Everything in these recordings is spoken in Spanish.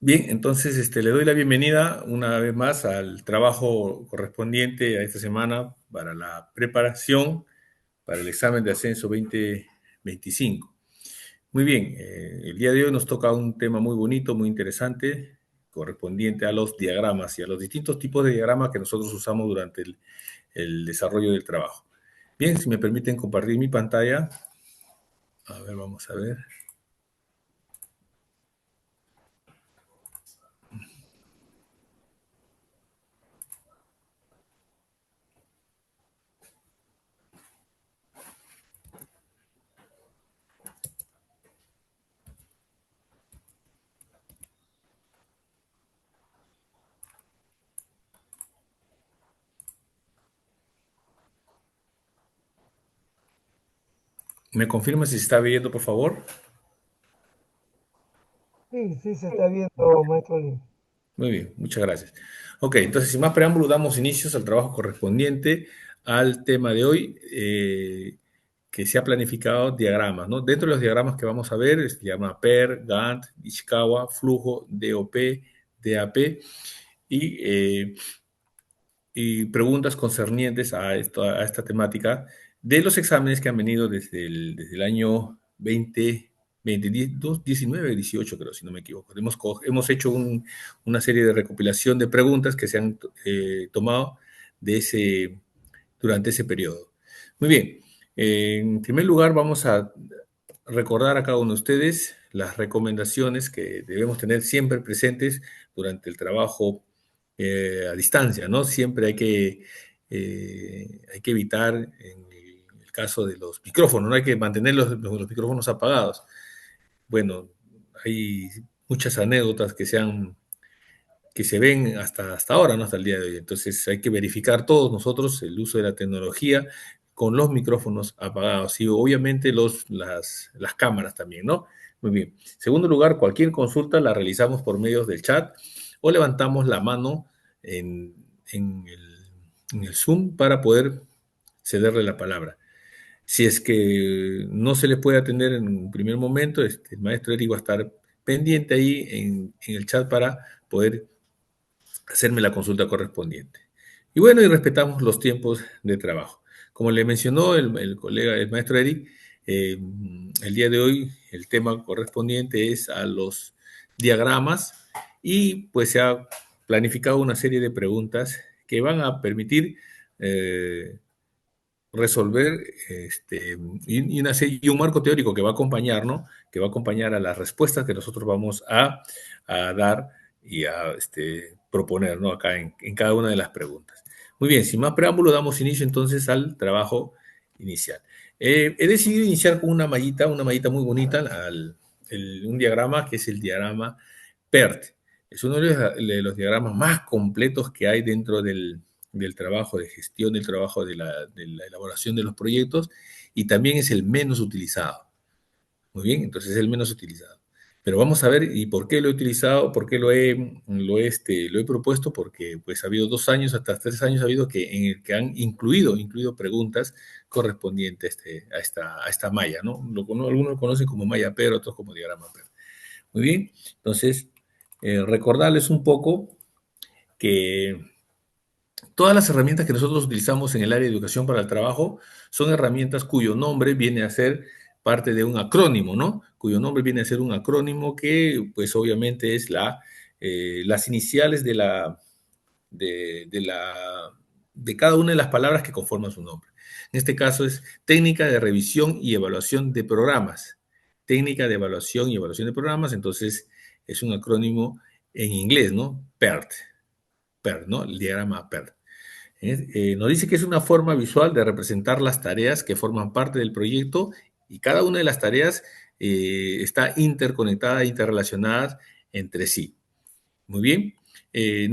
Bien, entonces le doy la bienvenida una vez más al trabajo correspondiente a esta semana para la preparación para el examen de ascenso 2025. Muy bien, el día de hoy nos toca un tema muy bonito, muy interesante, correspondiente a los diagramas y a los distintos tipos de diagramas que nosotros usamos durante el desarrollo del trabajo. Bien, si me permiten compartir mi pantalla, a ver, vamos a ver. ¿Me confirma si se está viendo, por favor? Sí, sí se está viendo, maestro Lee. Muy bien, muchas gracias. Ok, entonces, sin más preámbulo, damos inicios al trabajo correspondiente al tema de hoy, que se ha planificado diagramas, ¿no? Dentro de los diagramas que vamos a ver, se llama PER, Gantt, Ishikawa, flujo, DOP, DAP, y, eh, y preguntas concernientes a esta temática de los exámenes que han venido desde el año 19, 18 creo, si no me equivoco. Hemos hecho una serie de recopilación de preguntas que se han tomado de durante ese periodo. Muy bien, en primer lugar vamos a recordar a cada uno de ustedes las recomendaciones que debemos tener siempre presentes durante el trabajo a distancia, ¿no? Siempre hay que evitar, en el caso de los micrófonos, no hay que mantener los micrófonos apagados. Bueno, hay muchas anécdotas que se ven hasta ahora, ¿no? Hasta el día de hoy. Entonces hay que verificar todos nosotros el uso de la tecnología con los micrófonos apagados y obviamente las cámaras también, ¿no? Muy bien. Segundo lugar, cualquier consulta la realizamos por medios del chat o levantamos la mano en, en el Zoom para poder cederle la palabra. Si es que no se le puede atender en un primer momento, el maestro Eric va a estar pendiente ahí en el chat para poder hacerme la consulta correspondiente. Y bueno, y respetamos los tiempos de trabajo. Como le mencionó el colega, el maestro Eric, eh, el día de hoy el tema correspondiente es a los diagramas y pues se ha planificado una serie de preguntas que van a permitir eh, resolver y un marco teórico que va a acompañar, ¿no? Que va a acompañar a las respuestas que nosotros vamos a dar y a proponer, ¿no? Acá en cada una de las preguntas. Muy bien, sin más preámbulo, damos inicio entonces al trabajo inicial. He decidido iniciar con una mallita muy bonita, un diagrama que es el diagrama PERT. Es uno de los diagramas más completos que hay dentro del trabajo de gestión, del trabajo de la elaboración de los proyectos y también es el menos utilizado. Muy bien, entonces es el menos utilizado. Pero vamos a ver, ¿y por qué lo he utilizado? ¿Por qué lo he propuesto? Porque pues ha habido 2 años, hasta 3 años ha habido en el que han incluido preguntas correspondientes a esta malla, ¿no? Algunos lo conocen como malla PER, otros como diagrama PER. Muy bien, entonces recordarles un poco que todas las herramientas que nosotros utilizamos en el área de educación para el trabajo son herramientas cuyo nombre viene a ser parte de un acrónimo, ¿no? Cuyo nombre viene a ser un acrónimo que, pues, obviamente es las iniciales de cada una de las palabras que conforman su nombre. En este caso es técnica de revisión y evaluación de programas. Técnica de evaluación y evaluación de programas, entonces es un acrónimo en inglés, ¿no? PERT, PERT, ¿no? El diagrama PERT. Nos dice que es una forma visual de representar las tareas que forman parte del proyecto y cada una de las tareas está interconectada, interrelacionada entre sí. Muy bien.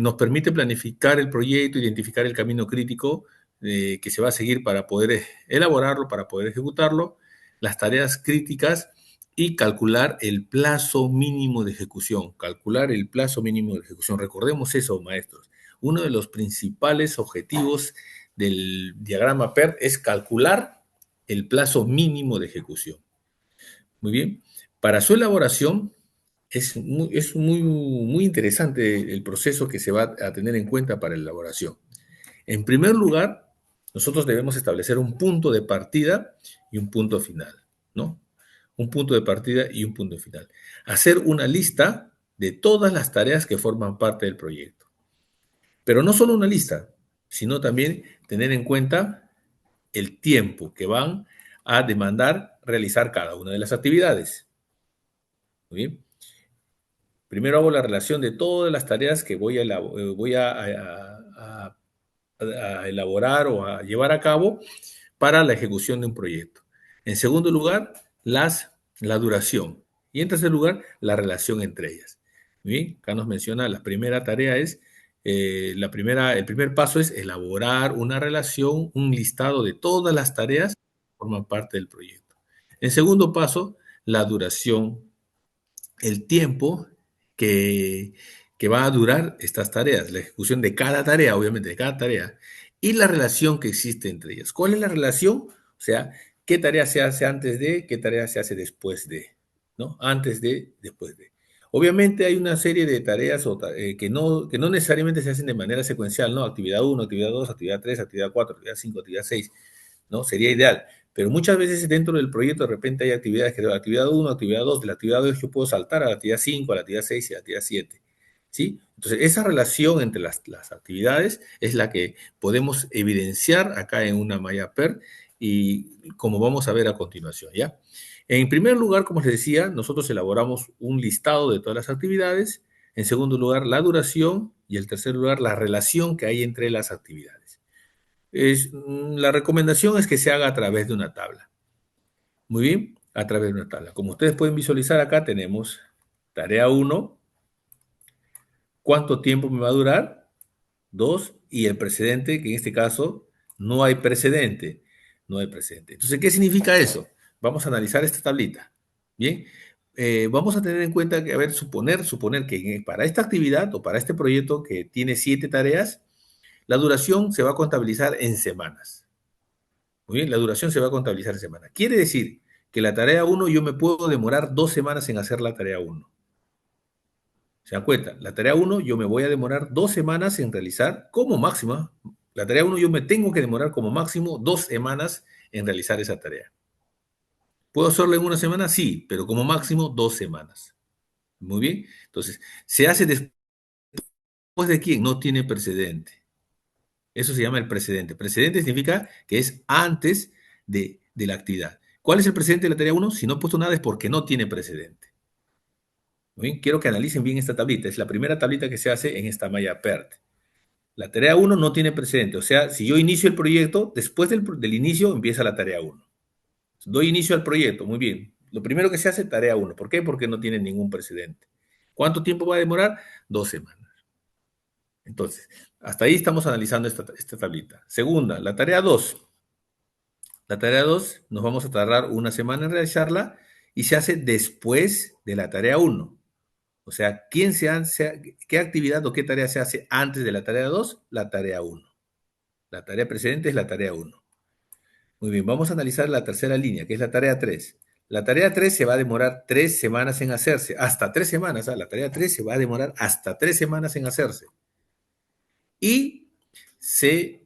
Nos permite planificar el proyecto, identificar el camino crítico que se va a seguir para poder elaborarlo, para poder ejecutarlo, las tareas críticas y calcular el plazo mínimo de ejecución. Calcular el plazo mínimo de ejecución. Recordemos eso, maestros. Uno de los principales objetivos del diagrama PERT es calcular el plazo mínimo de ejecución. Muy bien. Para su elaboración, Muy interesante el proceso que se va a tener en cuenta para la elaboración. En primer lugar, nosotros debemos establecer un punto de partida y un punto final, ¿no? Un punto de partida y un punto final. Hacer una lista de todas las tareas que forman parte del proyecto. Pero no solo una lista, sino también tener en cuenta el tiempo que van a demandar realizar cada una de las actividades. Muy bien. Primero hago la relación de todas las tareas que voy a elaborar o a llevar a cabo para la ejecución de un proyecto. En segundo lugar, la duración. Y en tercer lugar, la relación entre ellas. Bien, acá nos menciona la primera tarea es, el primer paso es elaborar una relación, un listado de todas las tareas que forman parte del proyecto. En segundo paso, la duración, el tiempo que, que va a durar estas tareas, la ejecución de cada tarea, obviamente, de cada tarea, y la relación que existe entre ellas. ¿Cuál es la relación? O sea, ¿qué tarea se hace antes de, qué tarea se hace después de? ¿No? Antes de, después de. Obviamente hay una serie de tareas que no necesariamente se hacen de manera secuencial, ¿no? Actividad uno, actividad 2, actividad 3, actividad 4, actividad 5, actividad 6. ¿No? Sería ideal. Pero muchas veces dentro del proyecto de repente hay actividades que de la actividad uno, actividad 2, de la actividad 2 yo puedo saltar a la actividad 5, a la actividad 6 y a la actividad 7. ¿Sí? Entonces, esa relación entre las actividades es la que podemos evidenciar acá en una malla PER y como vamos a ver a continuación, ¿ya? En primer lugar, como les decía, nosotros elaboramos un listado de todas las actividades. En segundo lugar, la duración y en tercer lugar, la relación que hay entre las actividades. La recomendación es que se haga a través de una tabla. Muy bien, a través de una tabla. Como ustedes pueden visualizar acá tenemos tarea uno, cuánto tiempo me va a durar, 2 y el precedente, que en este caso no hay precedente. No hay precedente. Entonces, ¿qué significa eso? Vamos a analizar esta tablita. Bien, vamos a tener en cuenta que, a ver, suponer que para esta actividad o para este proyecto que tiene 7 tareas, la duración se va a contabilizar en semanas. Muy bien, la duración se va a contabilizar en semana. Quiere decir que la tarea uno yo me puedo demorar 2 semanas en hacer la tarea uno. ¿Se dan cuenta? La tarea uno yo me voy a demorar 2 semanas en realizar como máxima. La tarea uno yo me tengo que demorar como máximo 2 semanas en realizar esa tarea. ¿Puedo hacerlo en una semana? Sí, pero como máximo 2 semanas. Muy bien. Entonces, se hace después de quién no tiene precedente. Eso se llama el precedente. Precedente significa que es antes de la actividad. ¿Cuál es el precedente de la tarea uno? Si no he puesto nada es porque no tiene precedente. Muy bien, quiero que analicen bien esta tablita. Es la primera tablita que se hace en esta malla PERT. La tarea uno no tiene precedente. O sea, si yo inicio el proyecto, después del inicio empieza la tarea uno. Doy inicio al proyecto, muy bien. Lo primero que se hace, tarea uno. ¿Por qué? Porque no tiene ningún precedente. ¿Cuánto tiempo va a demorar? 2 semanas. Entonces, hasta ahí estamos analizando esta tablita. Segunda, la tarea 2. La tarea 2 nos vamos a tardar una semana en realizarla y se hace después de la tarea uno. O sea, ¿qué actividad o qué tarea se hace antes de la tarea 2? La tarea uno. La tarea precedente es la tarea uno. Muy bien, vamos a analizar la tercera línea, que es la tarea 3. La tarea 3 se va a demorar 3 semanas en hacerse, hasta 3 semanas. La tarea 3 se va a demorar hasta 3 semanas en hacerse. Y se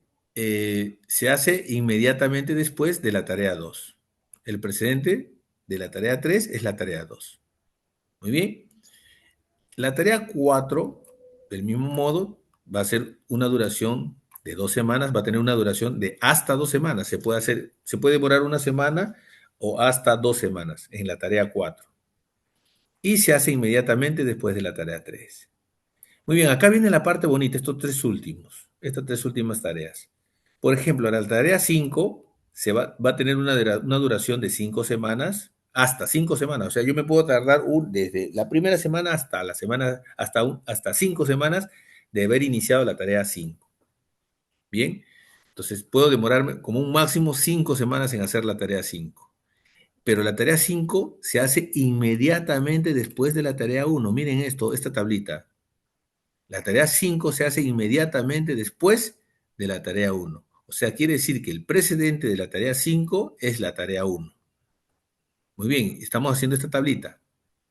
hace inmediatamente después de la tarea 2. El precedente de la tarea 3 es la tarea 2. Muy bien. La tarea 4, del mismo modo, va a ser una duración de 2 semanas, va a tener una duración de hasta 2 semanas. Se puede demorar una semana o hasta 2 semanas en la tarea 4. Y se hace inmediatamente después de la tarea 3. Muy bien, acá viene la parte bonita, estas tres últimas tareas. Por ejemplo, la tarea 5 va a tener una duración de 5 semanas, hasta 5 semanas. O sea, yo me puedo tardar desde la primera semana hasta la semana, hasta 5 semanas de haber iniciado la tarea 5. Bien, entonces puedo demorarme como un máximo 5 semanas en hacer la tarea 5. Pero la tarea 5 se hace inmediatamente después de la tarea uno. Miren esto, esta tablita. La tarea 5 se hace inmediatamente después de la tarea uno. O sea, quiere decir que el precedente de la tarea 5 es la tarea uno. Muy bien, estamos haciendo esta tablita.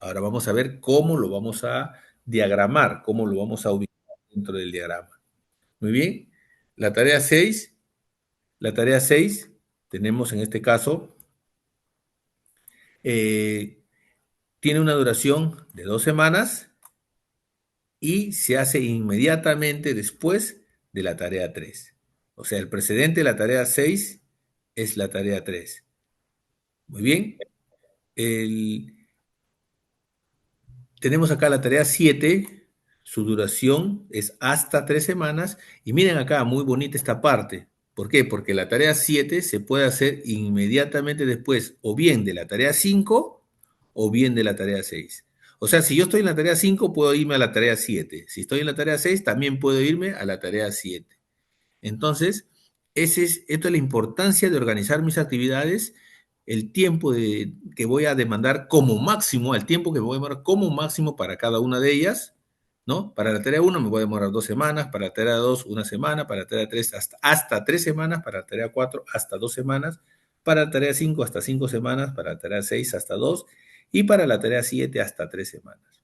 Ahora vamos a ver cómo lo vamos a diagramar, cómo lo vamos a ubicar dentro del diagrama. Muy bien. La tarea 6, la tarea 6 tenemos en este caso, eh, tiene una duración de 2 semanas y se hace inmediatamente después de la tarea 3. O sea, el precedente de la tarea 6 es la tarea 3. Muy bien. El, Tenemos acá la tarea 7, su duración es hasta 3 semanas. Y miren acá, muy bonita esta parte. ¿Por qué? Porque la tarea 7 se puede hacer inmediatamente después, o bien de la tarea 5, o bien de la tarea 6. O sea, si yo estoy en la tarea 5, puedo irme a la tarea 7. Si estoy en la tarea 6, también puedo irme a la tarea 7. Entonces, esto es la importancia de organizar mis actividades, el tiempo que voy a demandar como máximo, el tiempo que me voy a demorar como máximo para cada una de ellas, ¿no? Para la tarea 1 me voy a demorar 2 semanas, para la tarea 2 una semana, para la tarea 3 hasta 3 semanas, para la tarea 4 hasta 2 semanas, para la tarea 5 hasta 5 semanas, para la tarea 6 hasta 2 y para la tarea 7 hasta 3 semanas.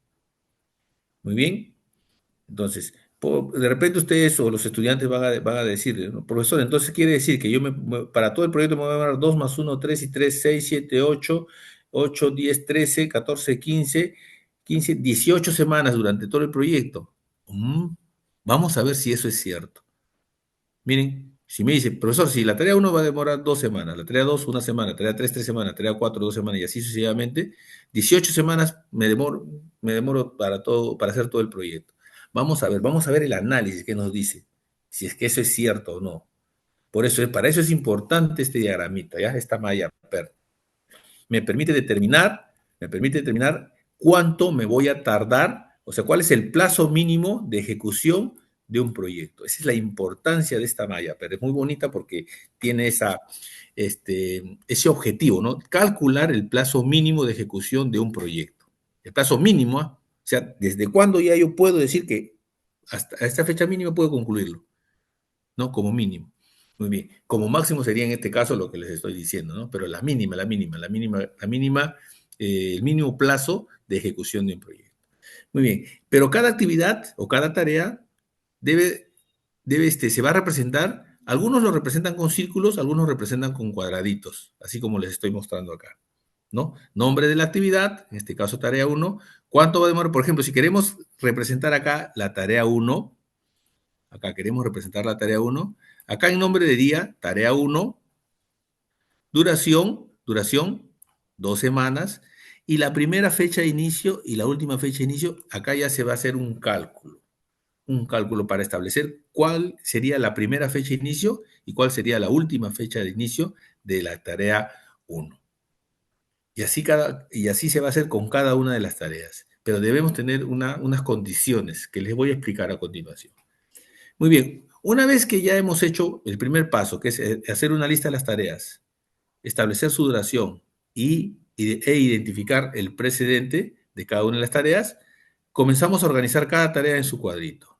Muy bien. Entonces, de repente ustedes o los estudiantes van a decir, ¿no? Profesor, entonces quiere decir que para todo el proyecto me voy a demorar 2 más 1, 3 y 3, 6, 7, 8, 8, 10, 13, 14, 15, 15, 18 semanas durante todo el proyecto. Vamos a ver si eso es cierto. Miren, si me dice, profesor, si la tarea 1 va a demorar 2 semanas, la tarea 2 una semana, la tarea 3 3 semanas, la tarea 4 2 semanas y así sucesivamente, 18 semanas me demoro para hacer todo el proyecto. Vamos a ver el análisis que nos dice, si es que eso es cierto o no. Para eso es importante este diagramita, ¿ya? Esta malla PER. Me permite determinar, me permite determinar cuánto me voy a tardar, o sea, cuál es el plazo mínimo de ejecución de un proyecto. Esa es la importancia de esta malla, pero es muy bonita porque tiene ese objetivo, ¿no? Calcular el plazo mínimo de ejecución de un proyecto. El plazo mínimo, ¿ah? O sea, ¿desde cuándo ya yo puedo decir que hasta esta fecha mínima puedo concluirlo? ¿No? Como mínimo. Muy bien. Como máximo sería en este caso lo que les estoy diciendo, ¿no? Pero el mínimo plazo de ejecución de un proyecto. Muy bien. Pero cada actividad o cada tarea se va a representar, algunos lo representan con círculos, algunos representan con cuadraditos, así como les estoy mostrando acá, ¿no? Nombre de la actividad, en este caso tarea 1. ¿Cuánto va a demorar? Por ejemplo, si queremos representar acá la tarea 1, acá queremos representar la tarea 1. Acá en nombre de día, tarea 1, duración, 2 semanas. Y la primera fecha de inicio y la última fecha de inicio, acá ya se va a hacer un cálculo para establecer cuál sería la primera fecha de inicio y cuál sería la última fecha de inicio de la tarea 1. Y así se va a hacer con cada una de las tareas. Pero debemos tener unas condiciones que les voy a explicar a continuación. Muy bien, una vez que ya hemos hecho el primer paso, que es hacer una lista de las tareas, establecer su duración e identificar el precedente de cada una de las tareas, comenzamos a organizar cada tarea en su cuadrito.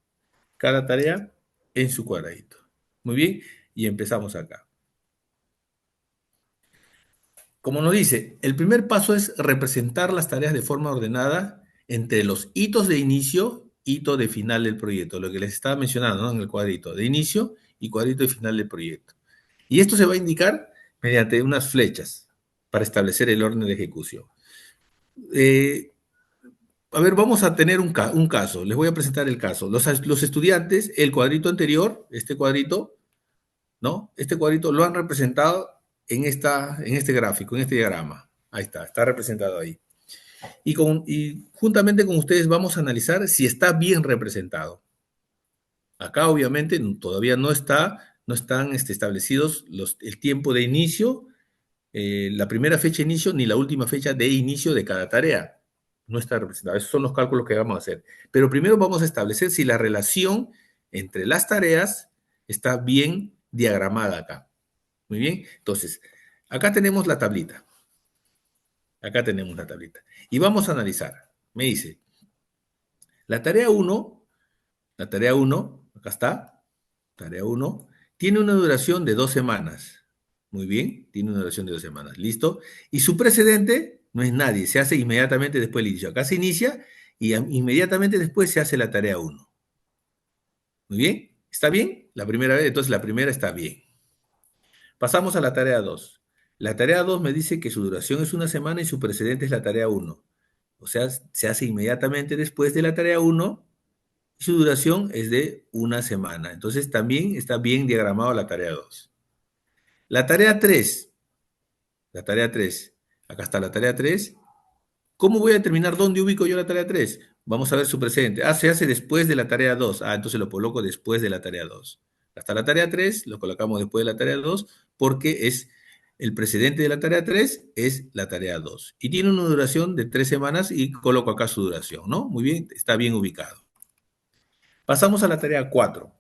Cada tarea en su cuadradito. Muy bien, y empezamos acá. Como nos dice, el primer paso es representar las tareas de forma ordenada entre los hitos de inicio, hito de final del proyecto, lo que les estaba mencionando, ¿no? En el cuadrito de inicio y cuadrito de final del proyecto. Y esto se va a indicar mediante unas flechas para establecer el orden de ejecución. A ver, vamos a tener un caso. Les voy a presentar el caso. Los estudiantes, el cuadrito anterior, este cuadrito, ¿no? Este cuadrito lo han representado en este gráfico, en este diagrama. Ahí está representado ahí. Y juntamente con ustedes vamos a analizar si está bien representado. Acá obviamente todavía no están establecidos el tiempo de inicio, la primera fecha de inicio ni la última fecha de inicio de cada tarea. No está representado. Esos son los cálculos que vamos a hacer. Pero primero vamos a establecer si la relación entre las tareas está bien diagramada acá. Muy bien. Entonces, acá tenemos la tablita. Acá tenemos la tablita. Y vamos a analizar. Me dice, la tarea 1, acá está, tarea 1, tiene una duración de 2 semanas. Muy bien, tiene una duración de 2 semanas. ¿Listo? Y su precedente, no es nadie, se hace inmediatamente después del inicio. Acá se inicia y inmediatamente después se hace la tarea uno. Muy bien, ¿está bien? La primera vez, entonces la primera está bien. Pasamos a la tarea 2. La tarea 2 me dice que su duración es una semana y su precedente es la tarea uno. O sea, se hace inmediatamente después de la tarea uno y su duración es de una semana. Entonces también está bien diagramado la tarea 2. La tarea 3, la tarea 3, acá está la tarea 3. ¿Cómo voy a determinar dónde ubico yo la tarea 3? Vamos a ver su precedente. Se hace después de la tarea 2. Entonces lo coloco después de la tarea 2. Hasta la tarea 3 lo colocamos después de la tarea 2 porque es el precedente de la tarea 3 es la tarea 2. Y tiene una duración de 3 semanas y coloco acá su duración, ¿no? Muy bien, está bien ubicado. Pasamos a la tarea 4.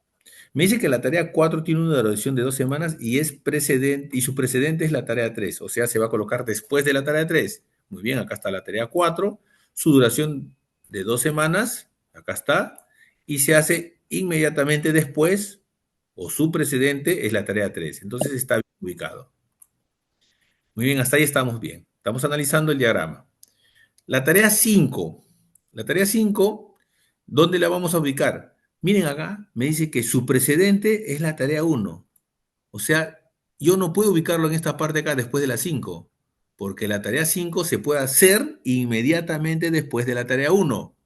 Me dice que la tarea 4 tiene una duración de 2 semanas y es precedente, y su precedente es la tarea 3. O sea, se va a colocar después de la tarea 3. Muy bien, acá está la tarea 4. Su duración de 2 semanas, acá está. Y se hace inmediatamente después, o su precedente es la tarea 3. Entonces está bien ubicado. Muy bien, hasta ahí estamos bien. Estamos analizando el diagrama. La tarea 5. La tarea 5, ¿dónde la vamos a ubicar? Miren acá, me dice que su precedente es la tarea 1. O sea, yo no puedo ubicarlo en esta parte acá después de la 5, porque la tarea 5 se puede hacer inmediatamente después de la tarea 1.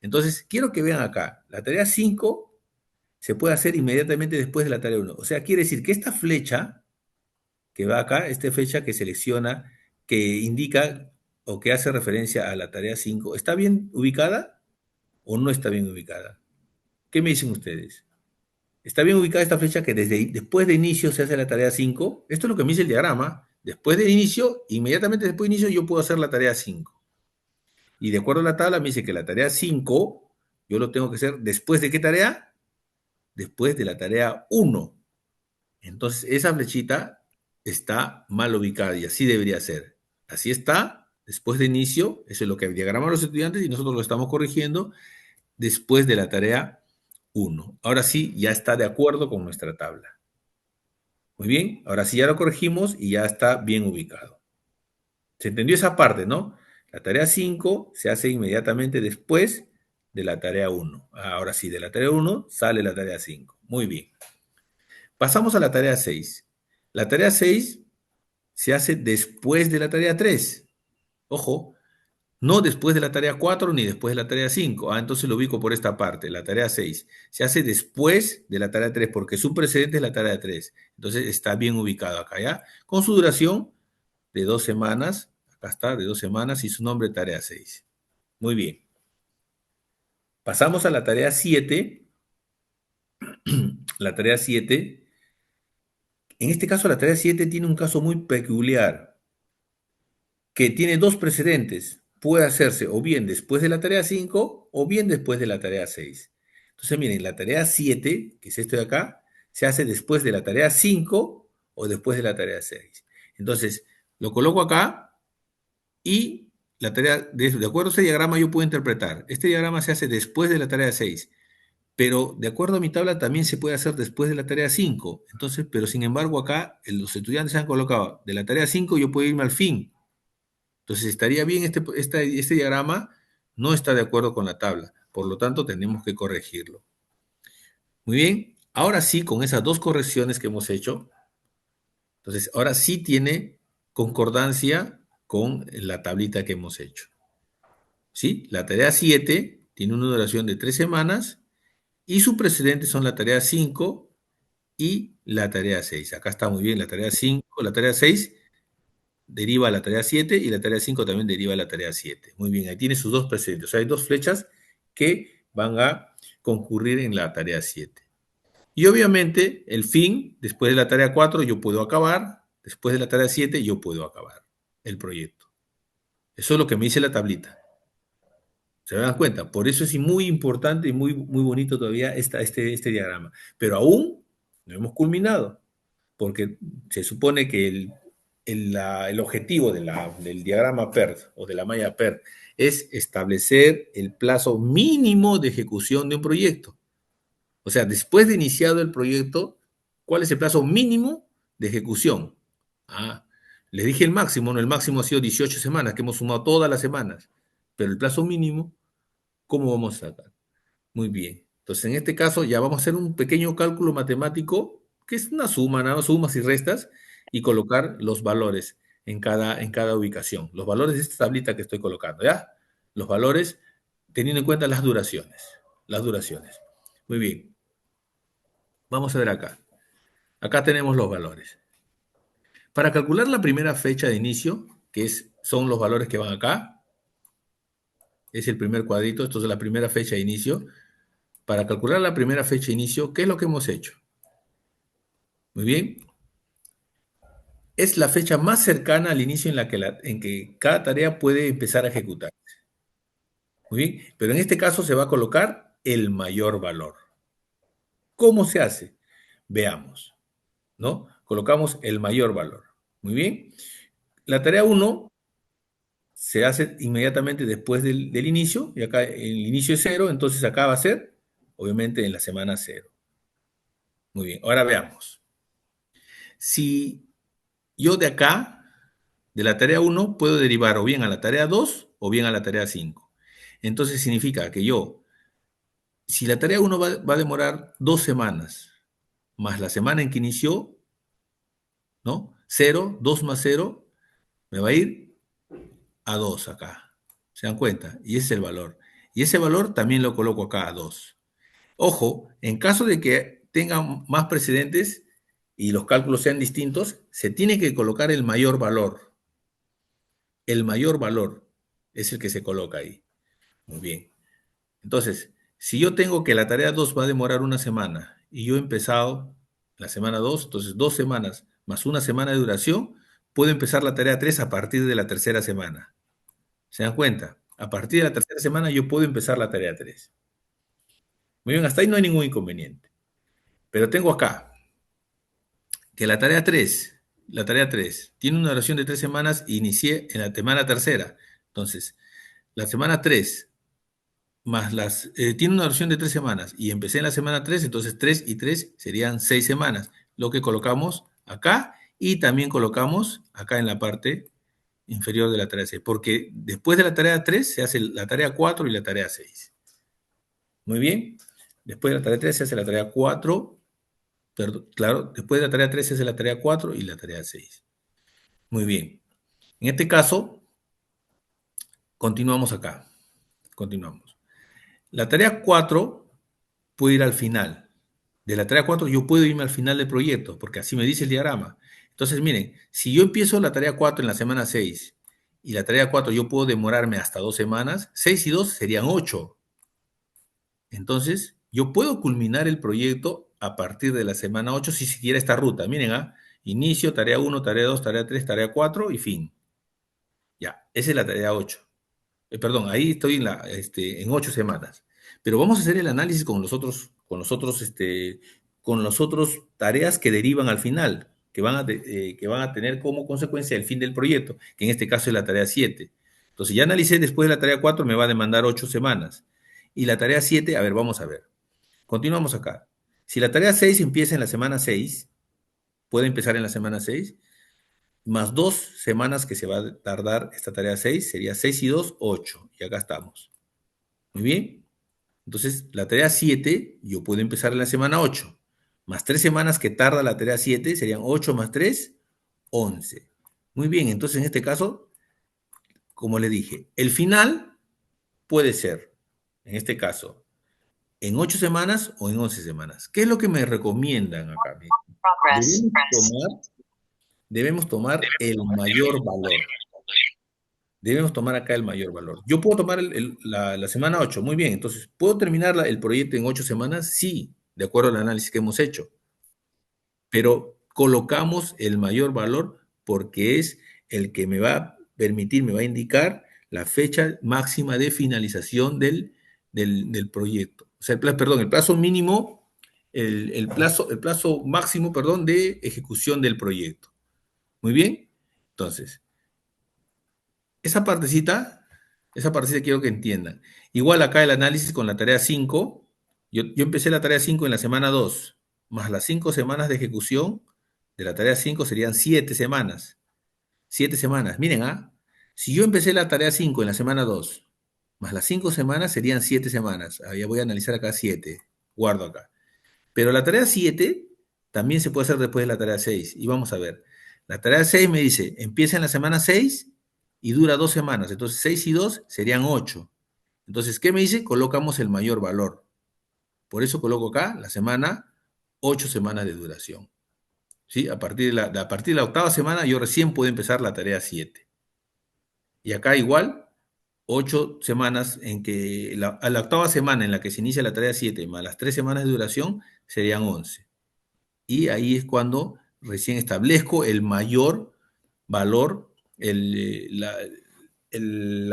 Entonces, quiero que vean acá, la tarea 5 se puede hacer inmediatamente después de la tarea 1. O sea, quiere decir que esta flecha que va acá, esta flecha que selecciona, que indica o que hace referencia a la tarea 5, ¿está bien ubicada o no está bien ubicada? ¿Qué me dicen ustedes? ¿Está bien ubicada esta flecha que después de inicio se hace la tarea 5? Esto es lo que me dice el diagrama. Después de inicio, inmediatamente después de inicio, yo puedo hacer la tarea 5. Y de acuerdo a la tabla, me dice que la tarea 5, yo lo tengo que hacer después de qué tarea? Después de la tarea 1. Entonces, esa flechita está mal ubicada y así debería ser. Así está, después de inicio, eso es lo que diagraman los estudiantes y nosotros lo estamos corrigiendo después de la tarea 1. Ahora sí, ya está de acuerdo con nuestra tabla. Muy bien, ahora sí ya lo corregimos y ya está bien ubicado. ¿Se entendió esa parte, no? La tarea 5 se hace inmediatamente después de la tarea 1. Ahora sí, de la tarea 1 sale la tarea 5. Muy bien. Pasamos a la tarea 6. La tarea 6 se hace después de la tarea 3. Ojo, no después de la tarea 4 ni después de la tarea 5. Entonces lo ubico por esta parte, la tarea 6. Se hace después de la tarea 3 porque su precedente es la tarea 3. Entonces está bien ubicado acá, ¿ya? Con su duración de 2 semanas. Acá está, de 2 semanas y su nombre tarea 6. Muy bien. Pasamos a la tarea 7. La tarea 7. En este caso, la tarea 7 tiene un caso muy peculiar, que tiene dos precedentes. Puede hacerse o bien después de la tarea 5 o bien después de la tarea 6. Entonces, miren, la tarea 7, que es esto de acá, se hace después de la tarea 5 o después de la tarea 6. Entonces, lo coloco acá y la tarea, de acuerdo a este diagrama, yo puedo interpretar. Este diagrama se hace después de la tarea 6, pero de acuerdo a mi tabla también se puede hacer después de la tarea 5. Entonces, pero sin embargo, acá los estudiantes han colocado de la tarea 5 yo puedo irme al fin. Entonces, estaría bien este diagrama, no está de acuerdo con la tabla, por lo tanto, tenemos que corregirlo. Muy bien, ahora sí, con esas dos correcciones que hemos hecho, entonces, ahora sí tiene concordancia con la tablita que hemos hecho. ¿Sí? La tarea 7 tiene una duración de 3 semanas y sus precedentes son la tarea 5 y la tarea 6. Acá está muy bien, la tarea 5, la tarea 6 deriva a la tarea 7 y la tarea 5 también deriva a la tarea 7. Muy bien, ahí tiene sus dos precedentes. O sea, hay dos flechas que van a concurrir en la tarea 7. Y obviamente el fin, después de la tarea 4 yo puedo acabar, después de la tarea 7 yo puedo acabar el proyecto. Eso es lo que me dice la tablita. ¿Se dan cuenta? Por eso es muy importante y muy, muy bonito todavía este diagrama. Pero aún no hemos culminado, porque se supone que el objetivo del diagrama PERT o de la malla PERT es establecer el plazo mínimo de ejecución de un proyecto. O sea, después de iniciado el proyecto, ¿cuál es el plazo mínimo de ejecución? Les dije el máximo, ¿no? El máximo ha sido 18 semanas, que hemos sumado todas las semanas. Pero el plazo mínimo, ¿cómo vamos a sacar? Muy bien. Entonces, en este caso, ya vamos a hacer un pequeño cálculo matemático, que es una suma, nada más sumas y restas, y colocar los valores en cada ubicación. Los valores de esta tablita que estoy colocando, ¿ya? Los valores teniendo en cuenta las duraciones. Las duraciones. Muy bien. Vamos a ver acá. Acá tenemos los valores. Para calcular la primera fecha de inicio, son los valores que van acá, es el primer cuadrito, esto es la primera fecha de inicio. Para calcular la primera fecha de inicio, ¿qué es lo que hemos hecho? Muy bien. Es la fecha más cercana al inicio en que cada tarea puede empezar a ejecutar. Muy bien. Pero en este caso se va a colocar el mayor valor. ¿Cómo se hace? Veamos, ¿no? Colocamos el mayor valor. Muy bien. La tarea uno se hace inmediatamente después del inicio, y acá el inicio es cero, entonces acá va a ser, obviamente, en la semana cero. Muy bien, ahora veamos. Si yo de acá, de la tarea uno puedo derivar o bien a la tarea 2 o bien a la tarea 5. Entonces significa que si la tarea uno va a demorar 2 semanas, más la semana en que inició, ¿no? Cero, 2 más cero, me va a ir a 2 acá. ¿Se dan cuenta? Y ese es el valor. Y ese valor también lo coloco acá a 2. Ojo, en caso de que tengan más precedentes y los cálculos sean distintos, se tiene que colocar el mayor valor. El mayor valor es el que se coloca ahí. Muy bien. Entonces, si yo tengo que la tarea 2 va a demorar una semana y yo he empezado la semana 2, entonces 2 semanas más una semana de duración, puedo empezar la tarea 3 a partir de la tercera semana. ¿Se dan cuenta? A partir de la tercera semana yo puedo empezar la tarea 3. Muy bien, hasta ahí no hay ningún inconveniente. Pero tengo acá que la tarea 3 tiene una duración de 3 semanas e inicié en la semana tercera. Entonces, la semana 3 tiene una duración de 3 semanas y empecé en la semana 3, entonces 3 y 3 serían 6 semanas, lo que colocamos acá y también colocamos acá en la parte inferior de la tarea 6, porque después de la tarea 3 se hace la tarea 4 y la tarea 6. Muy bien, después de la tarea 3 se hace la tarea 4. Perdón, claro, después de la tarea 3 es la tarea 4 y la tarea 6. Muy bien. En este caso, continuamos acá. Continuamos. La tarea 4 puede ir al final. De la tarea 4 yo puedo irme al final del proyecto, porque así me dice el diagrama. Entonces, miren, si yo empiezo la tarea 4 en la semana 6 y la tarea 4 yo puedo demorarme hasta 2 semanas, 6 y 2 serían 8. Entonces, yo puedo culminar el proyecto a partir de la semana 8 si siguiera esta ruta. Miren, inicio, tarea 1, tarea 2, tarea 3, tarea 4 y fin. Ya, esa es la tarea 8. Perdón, ahí estoy en 8 semanas. Pero vamos a hacer el análisis con los otros tareas que derivan al final, que van a tener como consecuencia el fin del proyecto, que en este caso es la tarea 7. Entonces, ya analicé después de la tarea 4, me va a demandar 8 semanas. Y la tarea 7, a ver, vamos a ver. Continuamos acá. Si la tarea 6 empieza en la semana 6, puede empezar en la semana 6, más 2 semanas que se va a tardar esta tarea 6, sería 6 y 2, 8. Y acá estamos. Muy bien. Entonces, la tarea 7, yo puedo empezar en la semana 8. Más 3 semanas que tarda la tarea 7, serían 8 más 3, 11. Muy bien, entonces en este caso, como le dije, el final puede ser, en este caso, en 8 semanas o en 11 semanas. ¿Qué es lo que me recomiendan acá? Debemos tomar, debemos tomar el mayor valor. Debemos tomar acá el mayor valor. Yo puedo tomar la semana 8, muy bien. Entonces, ¿puedo terminar el proyecto en 8 semanas? Sí, de acuerdo al análisis que hemos hecho. Pero colocamos el mayor valor porque es el que me va a permitir, me va a indicar la fecha máxima de finalización del proyecto. O sea, perdón, el plazo mínimo, el plazo máximo, perdón, de ejecución del proyecto. Muy bien. Entonces, esa partecita, esa partecita quiero que entiendan. Igual acá el análisis con la tarea 5, yo empecé la tarea 5 en la semana 2, más las 5 semanas de ejecución de la tarea 5 serían 7 semanas. 7 semanas. Miren, si yo empecé la tarea 5 en la semana 2, más las 5 semanas serían 7 semanas. Ya voy a analizar acá 7. Guardo acá. Pero la tarea 7 también se puede hacer después de la tarea 6. Y vamos a ver. La tarea 6 me dice, empieza en la semana 6 y dura 2 semanas. Entonces 6 y 2 serían 8. Entonces, ¿qué me dice? Colocamos el mayor valor. Por eso coloco acá la semana, 8 semanas de duración. ¿Sí? A partir de la octava semana yo recién puedo empezar la tarea 7. Y acá igual, 8 semanas en que, a la octava semana en la que se inicia la tarea 7 más las 3 semanas de duración serían 11. Y ahí es cuando recién establezco el mayor valor, la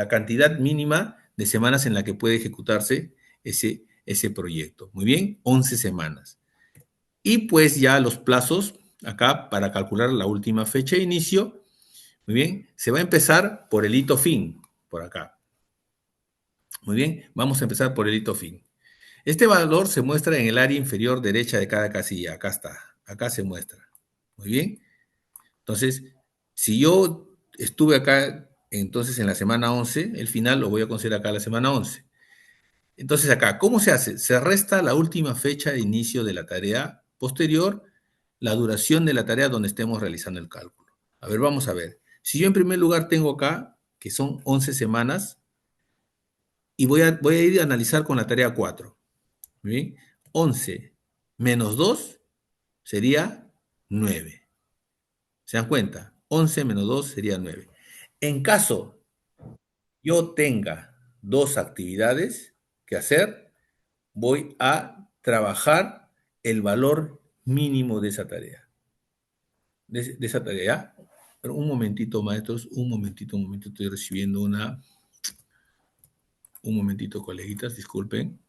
cantidad mínima de semanas en la que puede ejecutarse ese proyecto. Muy bien, 11 semanas. Y pues ya los plazos, acá para calcular la última fecha de inicio, muy bien, se va a empezar por el hito fin, por acá. Muy bien, vamos a empezar por el hito fin. Este valor se muestra en el área inferior derecha de cada casilla. Acá está, acá se muestra. Muy bien. Entonces, si yo estuve acá, entonces en la semana 11, el final lo voy a considerar acá la semana 11. Entonces acá, ¿cómo se hace? Se resta la última fecha de inicio de la tarea posterior, la duración de la tarea donde estemos realizando el cálculo. A ver, vamos a ver. Si yo en primer lugar tengo acá, que son 11 semanas, y voy a ir a analizar con la tarea 4. ¿Bien? 11 menos 2 sería 9. ¿Se dan cuenta? 11 menos 2 sería 9. En caso yo tenga dos actividades que hacer, voy a trabajar el valor mínimo de esa tarea. De esa tarea. Pero un momentito, maestros, un momentito, estoy recibiendo un momentito, coleguitas, disculpen.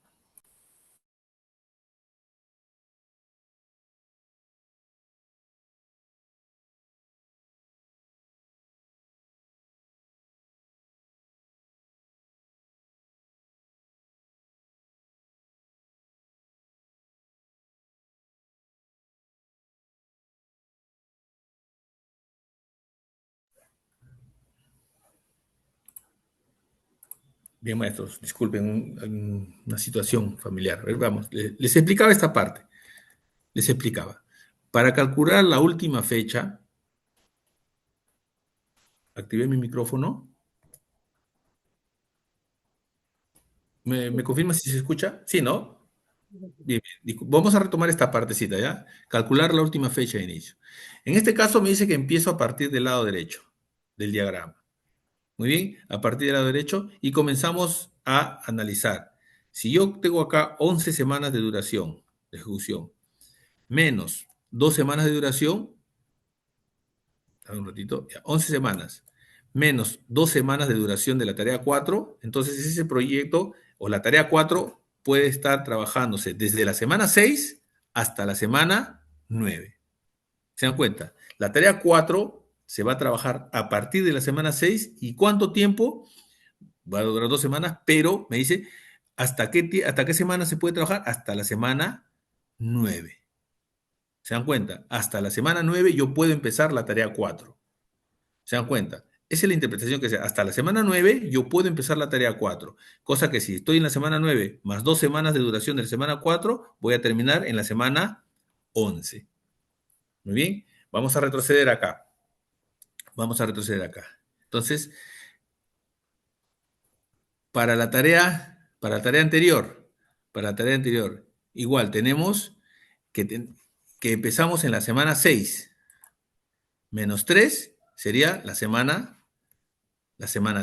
Bien, maestros, disculpen una situación familiar. A ver, vamos, les explicaba esta parte. Les explicaba. Para calcular la última fecha, activé mi micrófono. ¿Me confirma si se escucha? Sí, ¿no? Bien, bien. Vamos a retomar esta partecita, ¿ya? Calcular la última fecha de inicio. En este caso me dice que empiezo a partir del lado derecho del diagrama. Muy bien, a partir del lado derecho y comenzamos a analizar. Si yo tengo acá 11 semanas de duración de ejecución, menos 2 semanas de duración, un ratito, 11 semanas, menos 2 semanas de duración de la tarea 4, entonces ese proyecto o la tarea 4 puede estar trabajándose desde la semana 6 hasta la semana 9. ¿Se dan cuenta? La tarea 4 se va a trabajar a partir de la semana 6 y ¿cuánto tiempo? Va a durar 2 semanas, pero me dice, hasta qué semana se puede trabajar? Hasta la semana 9. ¿Se dan cuenta? Hasta la semana 9 yo puedo empezar la tarea 4. ¿Se dan cuenta? Esa es la interpretación que sea. Hasta la semana 9 yo puedo empezar la tarea 4. Cosa que si estoy en la semana 9 más 2 semanas de duración de la semana 4, voy a terminar en la semana 11. Muy bien. Vamos a retroceder acá. Vamos a retroceder acá. Entonces, para la tarea anterior, igual tenemos que empezamos en la semana 6. Menos 3 sería la semana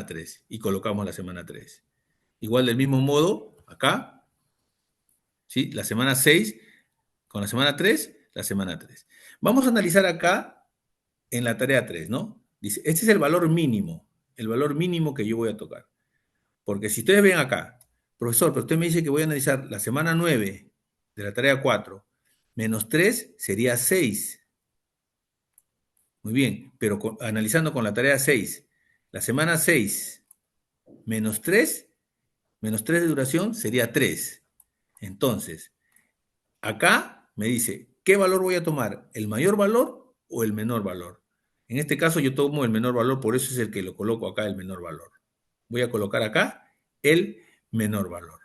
3 y colocamos la semana 3. Igual del mismo modo, acá, ¿sí? La semana 6 con la semana 3, la semana 3. Vamos a analizar acá en la tarea 3, ¿no? Dice, este es el valor mínimo que yo voy a tocar. Porque si ustedes ven acá, profesor, pero usted me dice que voy a analizar la semana 9 de la tarea 4, menos 3 sería 6. Muy bien, pero analizando con la tarea 6, la semana 6 menos 3 de duración sería 3. Entonces, acá me dice, ¿qué valor voy a tomar? ¿El mayor valor o el menor valor? En este caso yo tomo el menor valor, por eso es el que lo coloco acá, el menor valor. Voy a colocar acá el menor valor.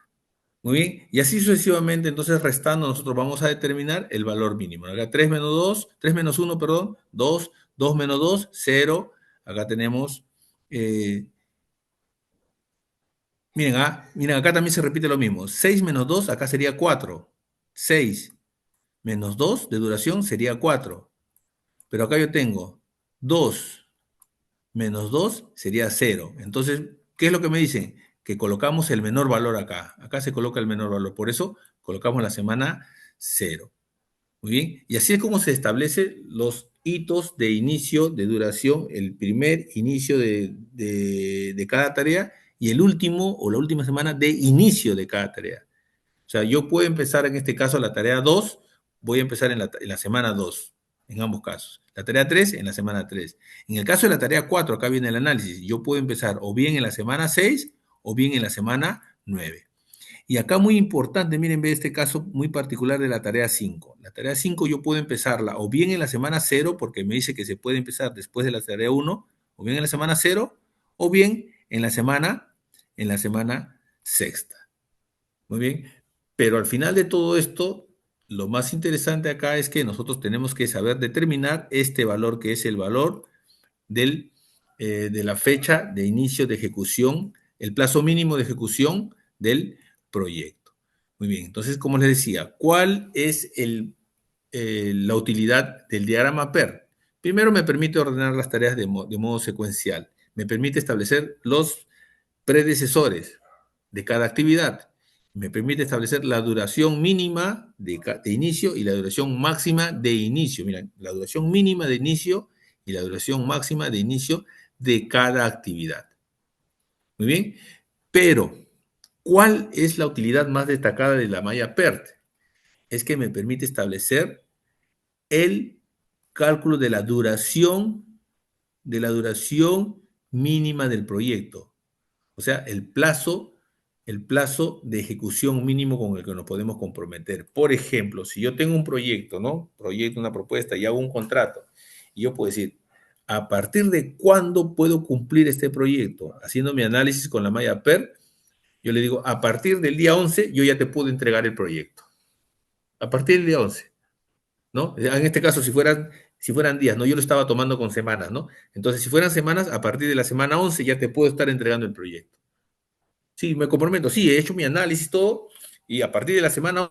Muy bien, y así sucesivamente, entonces restando, nosotros vamos a determinar el valor mínimo. Acá 3 menos 2, 3 menos 1, perdón, 2, 2 menos 2, 0. Acá tenemos, miren, acá también se repite lo mismo. 6 menos 2, acá sería 4. 6 menos 2 de duración sería 4. Pero acá yo tengo 2 menos 2 sería 0. Entonces, ¿qué es lo que me dicen? Que colocamos el menor valor acá. Acá se coloca el menor valor. Por eso colocamos la semana 0. Muy bien. Y así es como se establecen los hitos de inicio, de duración, el primer inicio de cada tarea y el último o la última semana de inicio de cada tarea. O sea, yo puedo empezar en este caso la tarea 2, voy a empezar en la semana 2, en ambos casos. La tarea 3 en la semana 3. En el caso de la tarea 4, acá viene el análisis, yo puedo empezar o bien en la semana 6 o bien en la semana 9. Y acá muy importante, miren, ve este caso muy particular de la tarea 5. La tarea 5 yo puedo empezarla o bien en la semana 0, porque me dice que se puede empezar después de la tarea 1, o bien en la semana 0, o bien en la semana sexta. Muy bien, pero al final de todo esto, lo más interesante acá es que nosotros tenemos que saber determinar este valor que es el valor del, de la fecha de inicio de ejecución, el plazo mínimo de ejecución del proyecto. Muy bien, entonces, como les decía, ¿cuál es la utilidad del diagrama PER? Primero, me permite ordenar las tareas de modo secuencial. Me permite establecer los predecesores de cada actividad. Me permite establecer la duración mínima de inicio y la duración máxima de inicio. Miren, la duración mínima de inicio y la duración máxima de inicio de cada actividad. Muy bien, pero ¿cuál es la utilidad más destacada de la malla PERT? Es que me permite establecer el cálculo de la duración mínima del proyecto. O sea, el plazo de ejecución mínimo con el que nos podemos comprometer. Por ejemplo, si yo tengo un proyecto, ¿no? Proyecto, una propuesta y hago un contrato, y yo puedo decir, ¿a partir de cuándo puedo cumplir este proyecto? Haciendo mi análisis con la malla PER, yo le digo, a partir del día 11 yo ya te puedo entregar el proyecto. A partir del día 11, ¿no? En este caso, si fueran días, ¿no? Yo lo estaba tomando con semanas, ¿no? Entonces, si fueran semanas, a partir de la semana 11 ya te puedo estar entregando el proyecto. Sí, me comprometo, sí, he hecho mi análisis, todo, y a partir de la semana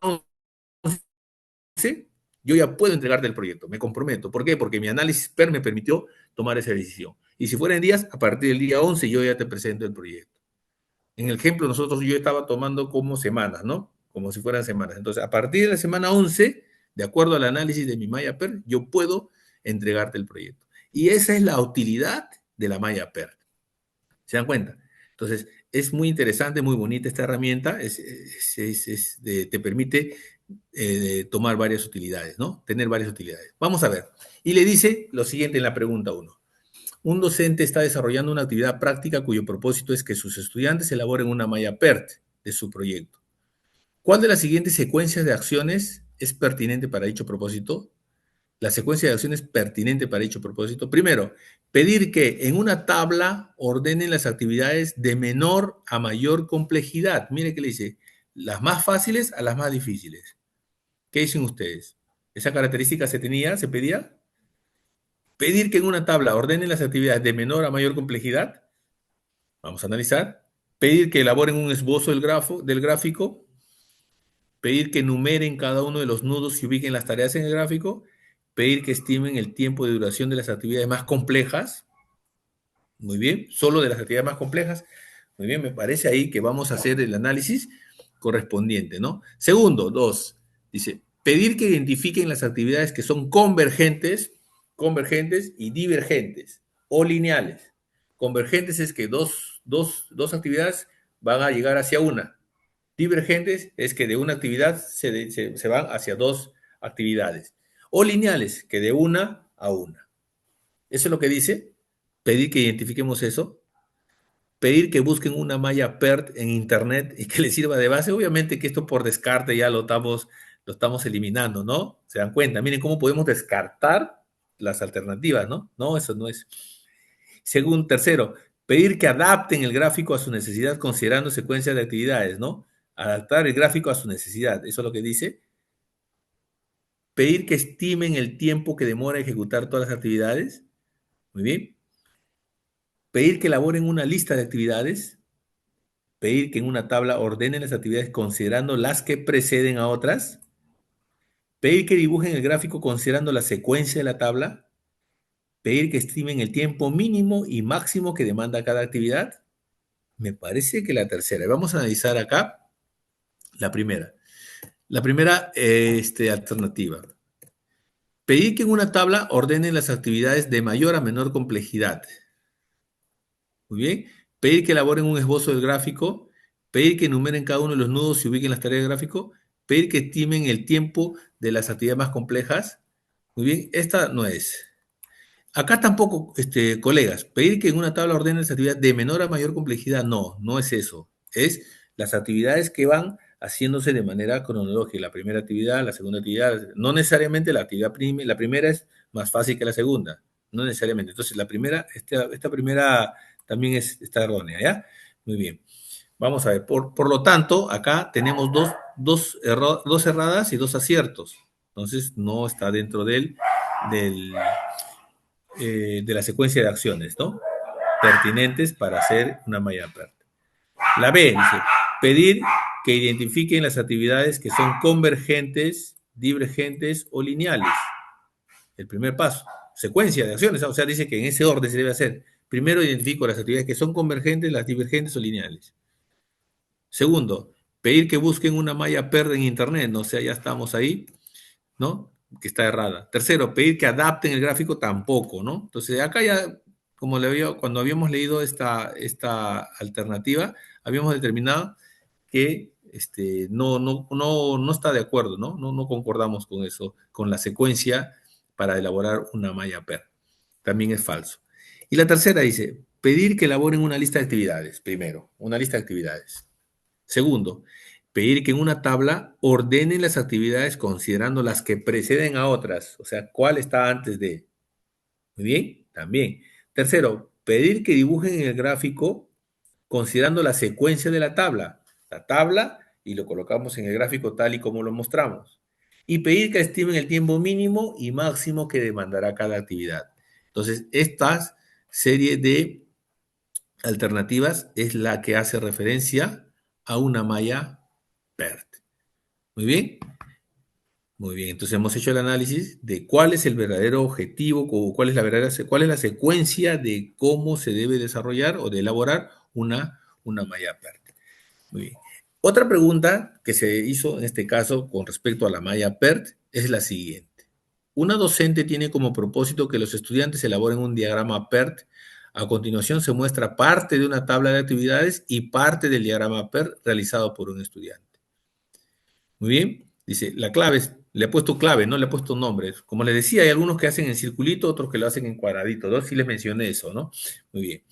11, yo ya puedo entregarte el proyecto, me comprometo. ¿Por qué? Porque mi análisis PER me permitió tomar esa decisión. Y si fuera en días, a partir del día 11 yo ya te presento el proyecto. En el ejemplo, yo estaba tomando como semanas, ¿no? Como si fueran semanas. Entonces, a partir de la semana 11, de acuerdo al análisis de mi malla PER, yo puedo entregarte el proyecto. Y esa es la utilidad de la malla PER. ¿Se dan cuenta? Entonces, es muy interesante, muy bonita esta herramienta, te permite tomar varias utilidades, ¿no? Tener varias utilidades. Vamos a ver. Y le dice lo siguiente en la pregunta 1. Un docente está desarrollando una actividad práctica cuyo propósito es que sus estudiantes elaboren una malla PERT de su proyecto. ¿Cuál de las siguientes secuencias de acciones es pertinente para dicho propósito? La secuencia de acciones pertinente para dicho propósito. Primero, pedir que en una tabla ordenen las actividades de menor a mayor complejidad. Mire que le dice, las más fáciles a las más difíciles. ¿Qué dicen ustedes? ¿Esa característica se pedía? Pedir que en una tabla ordenen las actividades de menor a mayor complejidad. Vamos a analizar. Pedir que elaboren un esbozo del gráfico. Pedir que numeren cada uno de los nudos y ubiquen las tareas en el gráfico, pedir que estimen el tiempo de duración de las actividades más complejas, muy bien, solo de las actividades más complejas, muy bien, me parece ahí que vamos a hacer el análisis correspondiente, ¿no? Segundo, dos, dice, pedir que identifiquen las actividades que son convergentes y divergentes o lineales. Convergentes es que dos actividades van a llegar hacia una. Divergentes es que de una actividad se van hacia dos actividades. O lineales, que de una a una. Eso es lo que dice. Pedir que identifiquemos eso. Pedir que busquen una malla PERT en Internet y que les sirva de base. Obviamente que esto por descarte ya lo estamos eliminando, ¿no? Se dan cuenta. Miren cómo podemos descartar las alternativas, ¿no? No, eso no es. Según tercero, pedir que adapten el gráfico a su necesidad considerando secuencias de actividades, ¿no? Adaptar el gráfico a su necesidad, eso es lo que dice. Pedir que estimen el tiempo que demora ejecutar todas las actividades. Muy bien. Pedir que elaboren una lista de actividades. Pedir que en una tabla ordenen las actividades considerando las que preceden a otras. Pedir que dibujen el gráfico considerando la secuencia de la tabla. Pedir que estimen el tiempo mínimo y máximo que demanda cada actividad. Me parece que la tercera. Vamos a analizar acá la primera. La primera alternativa. Pedir que en una tabla ordenen las actividades de mayor a menor complejidad. Muy bien. Pedir que elaboren un esbozo del gráfico. Pedir que enumeren cada uno de los nudos y ubiquen las tareas del gráfico. Pedir que estimen el tiempo de las actividades más complejas. Muy bien, esta no es. Acá tampoco, colegas, pedir que en una tabla ordenen las actividades de menor a mayor complejidad, no, no es eso. Es las actividades que van haciéndose de manera cronológica. La primera actividad, la segunda actividad, no necesariamente la actividad la primera es más fácil que la segunda, no necesariamente. Entonces, la primera, esta primera también está errónea, ¿ya? Muy bien. Vamos a ver, por lo tanto, acá tenemos dos erradas y dos aciertos. Entonces, no está dentro de la secuencia de acciones, ¿no? Pertinentes para hacer una malla PERT. La B dice, pedir que identifiquen las actividades que son convergentes, divergentes o lineales. El primer paso, secuencia de acciones, o sea, dice que en ese orden se debe hacer. Primero identifico las actividades que son convergentes, las divergentes o lineales. Segundo, pedir que busquen una malla PERT en Internet, no sé, ya estamos ahí, ¿no? Que está errada. Tercero, pedir que adapten el gráfico tampoco, ¿no? Entonces, acá ya, como cuando habíamos leído esta alternativa, habíamos determinado que no está de acuerdo, ¿no? No concordamos con eso, con la secuencia para elaborar una malla PER. También es falso. Y la tercera dice, pedir que elaboren una lista de actividades, primero, una lista de actividades. Segundo, pedir que en una tabla ordenen las actividades considerando las que preceden a otras, o sea, cuál está antes de. Muy bien, también. Tercero, pedir que dibujen en el gráfico considerando la secuencia de la tabla y lo colocamos en el gráfico tal y como lo mostramos. Y pedir que estimen el tiempo mínimo y máximo que demandará cada actividad. Entonces, esta serie de alternativas es la que hace referencia a una malla PERT. Muy bien. Muy bien, entonces hemos hecho el análisis de cuál es el verdadero objetivo, cuál es cuál es la secuencia de cómo se debe desarrollar o de elaborar una malla PERT. Muy bien. Otra pregunta que se hizo en este caso con respecto a la malla PERT es la siguiente. Una docente tiene como propósito que los estudiantes elaboren un diagrama PERT. A continuación se muestra parte de una tabla de actividades y parte del diagrama PERT realizado por un estudiante. Muy bien. Dice, la clave es, le he puesto clave, no le he puesto nombres. Como les decía, hay algunos que hacen en circulito, otros que lo hacen en cuadradito. ¿No? Sí les mencioné eso, ¿no? Muy bien.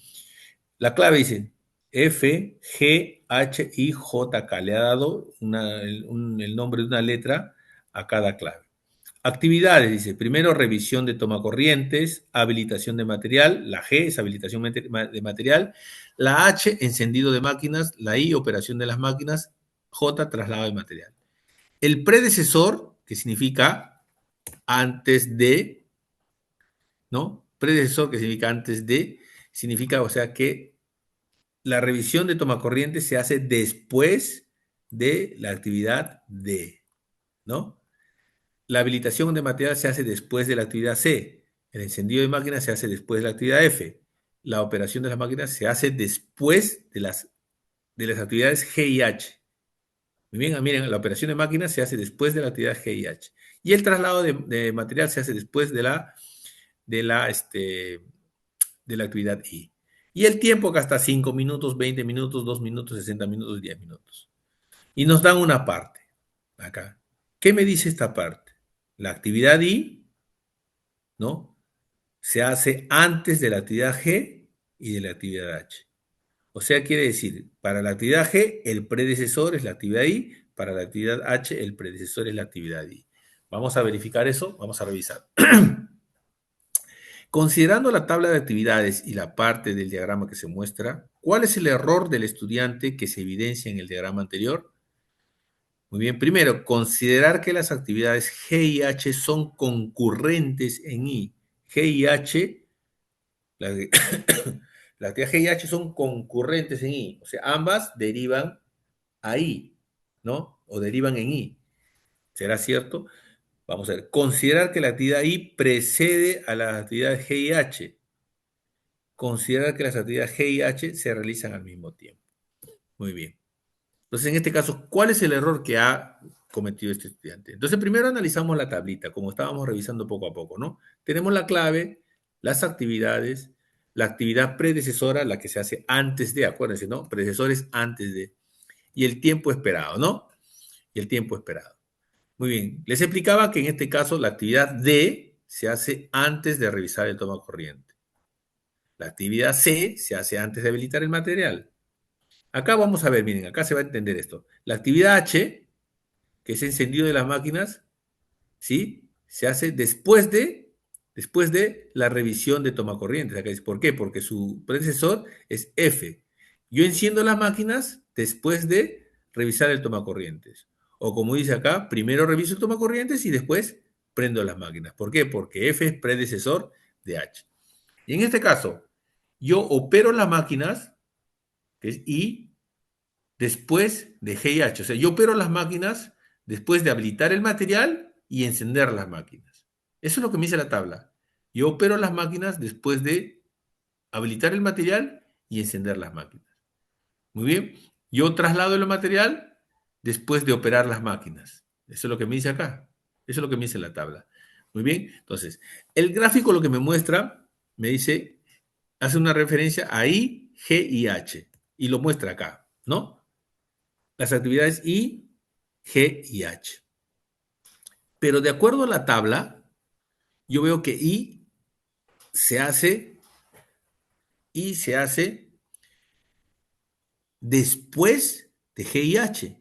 La clave dice F, G, H, I, J, K. Le ha dado el nombre de una letra a cada clave. Actividades, dice, primero revisión de toma corrientes, habilitación de material, la G es habilitación de material, la H, encendido de máquinas, la I, operación de las máquinas, J, traslado de material. El predecesor, que significa antes de, ¿no? Predecesor, que significa antes de, significa, o sea, que la revisión de tomacorriente se hace después de la actividad D, ¿no? La habilitación de material se hace después de la actividad C. El encendido de máquinas se hace después de la actividad F. La operación de las máquinas se hace después de las actividades G y H. Muy bien, miren, la operación de máquinas se hace después de la actividad G y H. Y el traslado de material se hace después de la actividad I. Y el tiempo que hasta 5 minutos, 20 minutos, 2 minutos, 60 minutos, 10 minutos. Y nos dan una parte acá. ¿Qué me dice esta parte? La actividad I, ¿no? Se hace antes de la actividad G y de la actividad H. O sea, quiere decir, para la actividad G, el predecesor es la actividad I, para la actividad H, el predecesor es la actividad I. Vamos a verificar eso, vamos a revisar. Considerando la tabla de actividades y la parte del diagrama que se muestra, ¿cuál es el error del estudiante que se evidencia en el diagrama anterior? Muy bien, primero, considerar que las actividades G y H son concurrentes en I. G y H, las, las actividades G y H son concurrentes en I, o sea, ambas derivan a I, ¿no? O derivan en I. ¿Será cierto? Vamos a ver, considerar que la actividad I precede a las actividades G y H. Considerar que las actividades G y H se realizan al mismo tiempo. Muy bien. Entonces, en este caso, ¿cuál es el error que ha cometido este estudiante? Entonces, primero analizamos la tablita, como estábamos revisando poco a poco, ¿no? Tenemos la clave, las actividades, la actividad predecesora, la que se hace antes de, acuérdense, ¿no? Predecesores antes de, y el tiempo esperado, ¿no? Y el tiempo esperado. Muy bien. Les explicaba que en este caso la actividad D se hace antes de revisar el toma corriente. La actividad C se hace antes de habilitar el material. Acá vamos a ver, miren, acá se va a entender esto. La actividad H, que es encendido de las máquinas, ¿sí? Se hace después de la revisión de toma corriente. Acá dice, ¿por qué? Porque su predecesor es F. Yo enciendo las máquinas después de revisar el toma corrientes. O como dice acá, primero reviso el toma corrientes y después prendo las máquinas. ¿Por qué? Porque F es predecesor de H. Y en este caso, yo opero las máquinas, que es I, después de G y H. O sea, yo opero las máquinas después de habilitar el material y encender las máquinas. Eso es lo que me dice la tabla. Yo opero las máquinas después de habilitar el material y encender las máquinas. Muy bien. Yo traslado el material después de operar las máquinas. Eso es lo que me dice acá. Eso es lo que me dice la tabla. Muy bien. Entonces, el gráfico lo que me muestra, me dice, hace una referencia a I, G y H. Y lo muestra acá, ¿no? Las actividades I, G y H. Pero de acuerdo a la tabla, yo veo que se hace, I se hace después de G y H,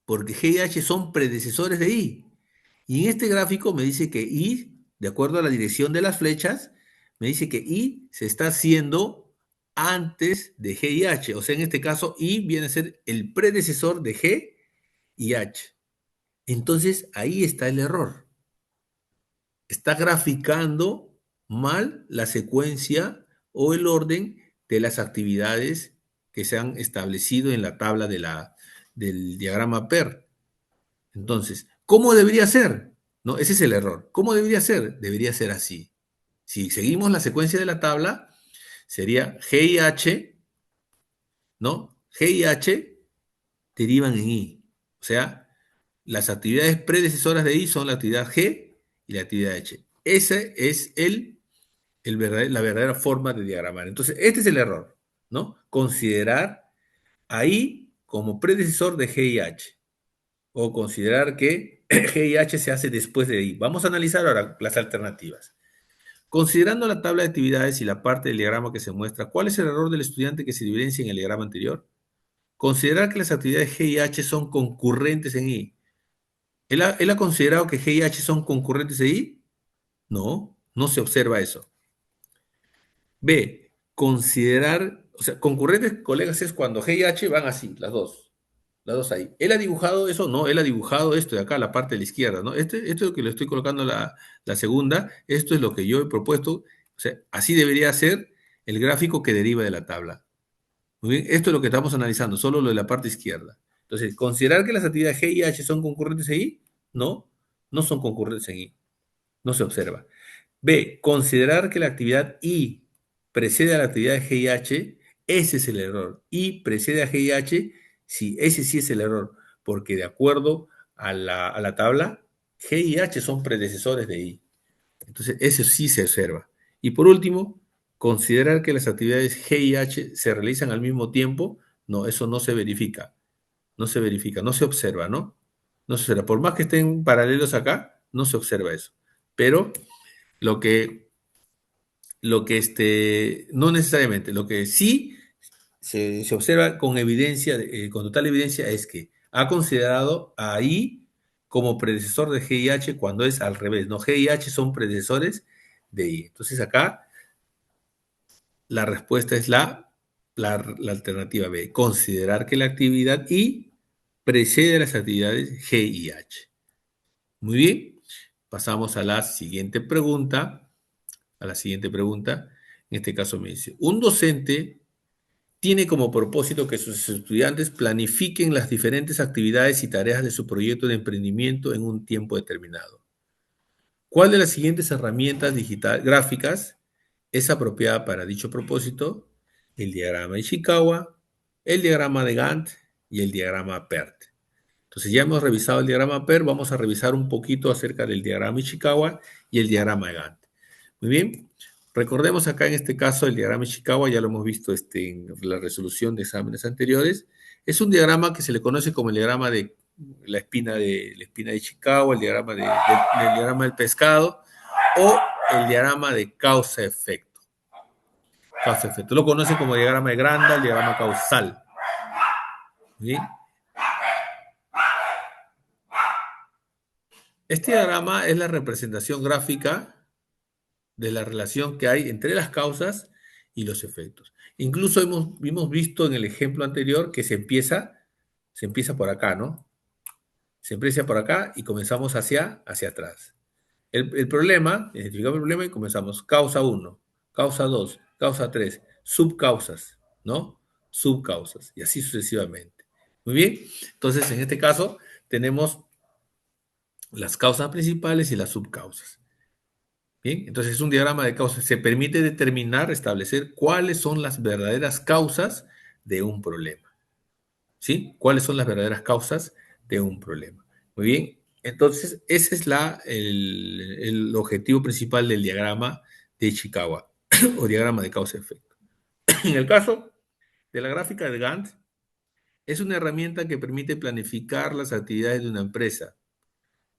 porque G y H son predecesores de I. Y en este gráfico me dice que I, de acuerdo a la dirección de las flechas, me dice que I se está haciendo antes de G y H. O sea, en este caso, I viene a ser el predecesor de G y H. Entonces, ahí está el error. Está graficando mal la secuencia o el orden de las actividades que se han establecido en la tabla del diagrama PER. Entonces, ¿cómo debería ser? ¿No? Ese es el error. ¿Cómo debería ser? Debería ser así. Si seguimos la secuencia de la tabla, sería G y H, ¿no? G y H derivan en I. O sea, las actividades predecesoras de I son la actividad G y la actividad H. Ese es la verdadera forma de diagramar. Entonces, este es el error, ¿no? Considerar a I como predecesor de G y H, o considerar que G y H se hace después de I. Vamos a analizar ahora las alternativas. Considerando la tabla de actividades y la parte del diagrama que se muestra, ¿cuál es el error del estudiante que se evidencia en el diagrama anterior? Considerar que las actividades G y H son concurrentes en I. ¿Él ha considerado que G y H son concurrentes en I? No, no se observa eso. B, considerar, o sea, concurrentes, colegas, es cuando G y H van así, las dos ahí. ¿Él ha dibujado eso? No, él ha dibujado esto de acá, la parte de la izquierda, ¿no? Esto es lo que le estoy colocando la segunda, esto es lo que yo he propuesto, o sea, así debería ser el gráfico que deriva de la tabla. Muy bien, esto es lo que estamos analizando, solo lo de la parte izquierda. Entonces, considerar que las actividades G y H son concurrentes en I, no, no son concurrentes en I, no se observa. B, considerar que la actividad I precede a la actividad G y H, ese es el error. I precede a G y H, sí, ese sí es el error, porque de acuerdo a la tabla, G y H son predecesores de I. Entonces, eso sí se observa. Y por último, considerar que las actividades G y H se realizan al mismo tiempo, no, eso no se verifica, no se verifica, no se observa, ¿no? No se observa. Por más que estén paralelos acá, no se observa eso. Pero lo que no necesariamente, lo que sí se observa con evidencia, con total evidencia, es que ha considerado a I como predecesor de G y H cuando es al revés, ¿no? G y H son predecesores DI. Entonces acá la respuesta es la alternativa B. Considerar que la actividad I precede a las actividades G y H. Muy bien. Pasamos a la siguiente pregunta. En este caso me dice, un docente tiene como propósito que sus estudiantes planifiquen las diferentes actividades y tareas de su proyecto de emprendimiento en un tiempo determinado. ¿Cuál de las siguientes herramientas gráficas es apropiada para dicho propósito? El diagrama de Ishikawa, el diagrama de Gantt y el diagrama PERT. Entonces ya hemos revisado el diagrama PERT, vamos a revisar un poquito acerca del diagrama Ishikawa y el diagrama de Gantt. Muy bien, recordemos acá en este caso el diagrama Ishikawa, ya lo hemos visto en la resolución de exámenes anteriores. Es un diagrama que se le conoce como el diagrama de la espina de Ishikawa, el diagrama del diagrama del pescado o el diagrama de causa-efecto. Causa-efecto. Lo conocen como diagrama de Granda, el diagrama causal. ¿Bien? Este diagrama es la representación gráfica de la relación que hay entre las causas y los efectos. Incluso hemos visto en el ejemplo anterior que se empieza por acá, ¿no? Se empieza por acá y comenzamos hacia atrás. El problema, identificamos el problema y comenzamos causa 1, causa 2, causa 3, subcausas, ¿no? Subcausas y así sucesivamente. Muy bien, entonces en este caso tenemos las causas principales y las subcausas. Bien, entonces es un diagrama de causas. Se permite determinar, establecer cuáles son las verdaderas causas de un problema. ¿Sí? ¿Cuáles son las verdaderas causas de un problema? Muy bien, entonces ese es el objetivo principal del diagrama de Ishikawa o diagrama de causa-efecto. En el caso de la gráfica de Gantt, es una herramienta que permite planificar las actividades de una empresa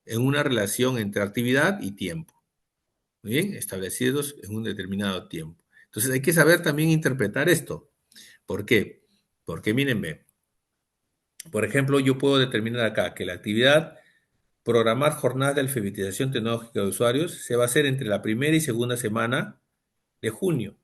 en una relación entre actividad y tiempo. Muy bien, establecidos en un determinado tiempo. Entonces hay que saber también interpretar esto. ¿Por qué? Porque mírenme, por ejemplo, yo puedo determinar acá que la actividad programar jornadas de alfabetización tecnológica de usuarios se va a hacer entre la primera y segunda semana de junio.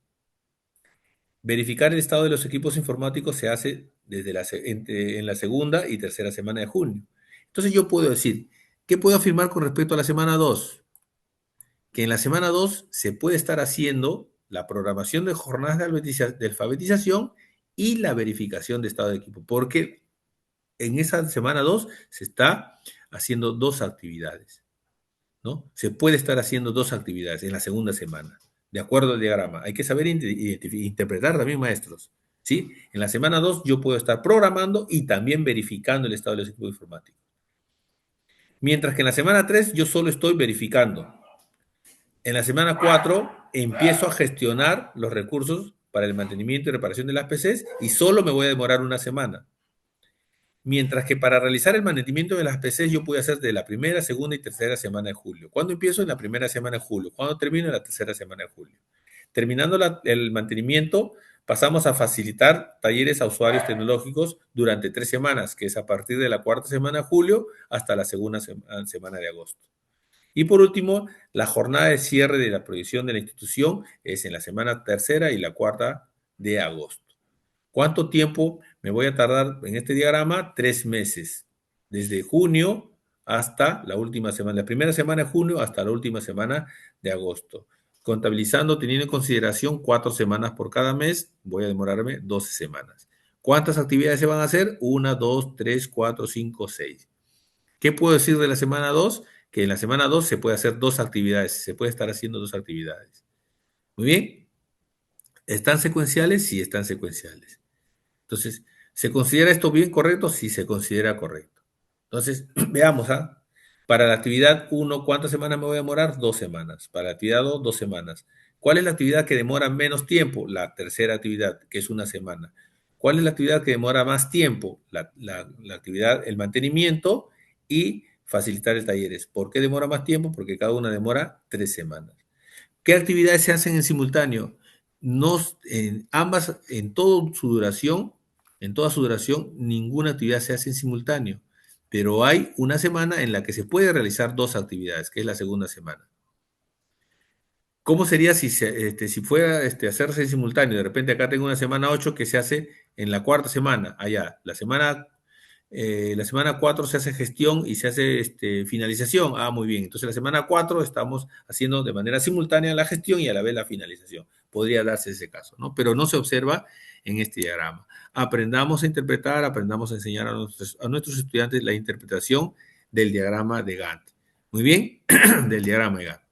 Verificar el estado de los equipos informáticos se hace en la segunda y tercera semana de junio. Entonces yo puedo decir, ¿qué puedo afirmar con respecto a la semana 2? Que en la semana 2 se puede estar haciendo la programación de jornadas de alfabetización y la verificación de estado de equipo, porque en esa semana 2 se está haciendo dos actividades, ¿no? Se puede estar haciendo dos actividades en la segunda semana, de acuerdo al diagrama. Hay que saber interpretar también, maestros, ¿sí? En la semana 2 yo puedo estar programando y también verificando el estado de los equipos informáticos. Mientras que en la semana 3 yo solo estoy verificando. En la semana 4 empiezo a gestionar los recursos para el mantenimiento y reparación de las PCs y solo me voy a demorar una semana. Mientras que para realizar el mantenimiento de las PCs yo puedo hacer de la primera, segunda y tercera semana de julio. ¿Cuándo empiezo? En la primera semana de julio. ¿Cuándo termino? En la tercera semana de julio. Terminando el mantenimiento, pasamos a facilitar talleres a usuarios tecnológicos durante 3 semanas, que es a partir de la cuarta semana de julio hasta la segunda semana de agosto. Y por último, la jornada de cierre de la proyección de la institución es en la semana tercera y la cuarta de agosto. ¿Cuánto tiempo me voy a tardar en este diagrama? 3 meses. Desde junio hasta la última semana, la primera semana de junio hasta la última semana de agosto. Contabilizando, teniendo en consideración 4 semanas por cada mes, voy a demorarme 12 semanas. ¿Cuántas actividades se van a hacer? 1, 2, 3, 4, 5, 6. ¿Qué puedo decir de la semana 2? Que en la semana 2 se puede hacer dos actividades, se puede estar haciendo dos actividades. Muy bien. ¿Están secuenciales? Sí, están secuenciales. Entonces, ¿se considera esto bien correcto? Sí, se considera correcto. Entonces, veamos, ¿ah? Para la actividad 1, ¿cuántas semanas me voy a demorar? 2 semanas. Para la actividad 2, 2 semanas. ¿Cuál es la actividad que demora menos tiempo? La tercera actividad, que es una semana. ¿Cuál es la actividad que demora más tiempo? La actividad, el mantenimiento y facilitar el talleres. ¿Por qué demora más tiempo? Porque cada una demora 3 semanas. ¿Qué actividades se hacen en simultáneo? Ambas, en toda su duración, ninguna actividad se hace en simultáneo, pero hay una semana en la que se puede realizar dos actividades, que es la segunda semana. ¿Cómo sería si fuera hacerse en simultáneo? De repente acá tengo una semana 8 que se hace en la cuarta semana, allá. La semana 4 se hace gestión y se hace finalización. Ah, muy bien. Entonces la semana 4 estamos haciendo de manera simultánea la gestión y a la vez la finalización. Podría darse ese caso, ¿no? Pero no se observa en este diagrama. Aprendamos a interpretar, aprendamos a enseñar a nuestros estudiantes la interpretación del diagrama de Gantt. Muy bien, del diagrama de Gantt.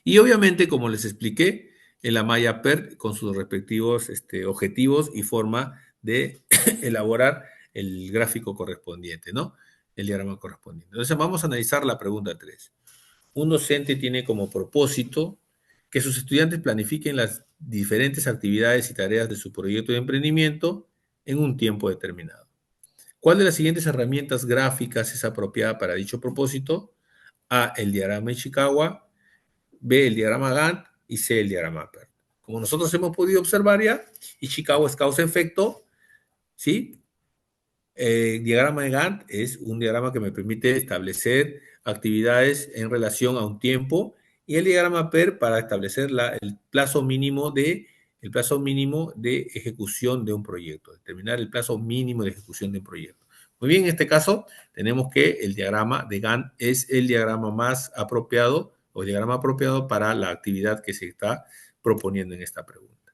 Y obviamente, como les expliqué, en la malla PERT con sus respectivos objetivos y forma de elaborar el gráfico correspondiente, ¿no? El diagrama correspondiente. Entonces, vamos a analizar la pregunta 3. Un docente tiene como propósito que sus estudiantes planifiquen las diferentes actividades y tareas de su proyecto de emprendimiento en un tiempo determinado. ¿Cuál de las siguientes herramientas gráficas es apropiada para dicho propósito? A, el diagrama Ishikawa. B, el diagrama Gantt y C, el diagrama PERT. Como nosotros hemos podido observar ya, Ishikawa es causa-efecto, ¿sí? El diagrama de Gantt es un diagrama que me permite establecer actividades en relación a un tiempo y el diagrama PERT para establecer el plazo mínimo de ejecución de un proyecto, determinar el plazo mínimo de ejecución de un proyecto. Muy bien, en este caso tenemos que el diagrama de Gantt es el diagrama más apropiado o el diagrama apropiado para la actividad que se está proponiendo en esta pregunta.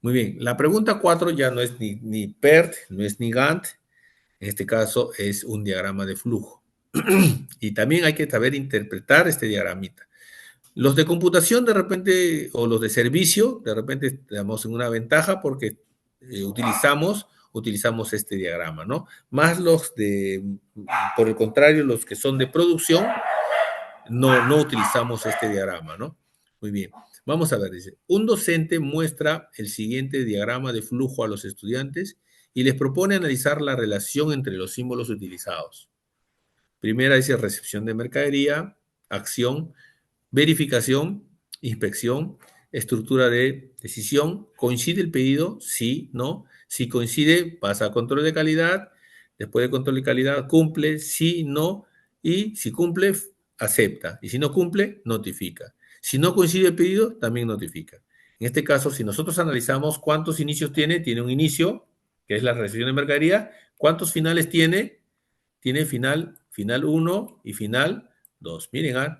Muy bien, la pregunta 4 ya no es ni PERT, no es ni Gantt, en este caso es un diagrama de flujo. Y también hay que saber interpretar este diagramita. Los de computación de repente, o los de servicio, de repente estamos en una ventaja porque utilizamos este diagrama, ¿no? Más por el contrario, los que son de producción, no utilizamos este diagrama, ¿no? Muy bien. Vamos a ver, dice, un docente muestra el siguiente diagrama de flujo a los estudiantes y les propone analizar la relación entre los símbolos utilizados. Primera dice recepción de mercadería, acción, verificación, inspección, estructura de decisión. ¿Coincide el pedido? Sí, no. Si coincide, pasa a control de calidad. Después de control de calidad, cumple, sí, no. Y si cumple, acepta. Y si no cumple, notifica. Si no coincide el pedido, también notifica. En este caso, si nosotros analizamos cuántos inicios tiene un inicio, que es la recepción de mercadería. ¿Cuántos finales tiene? Tiene final 1 y final 2. Miren,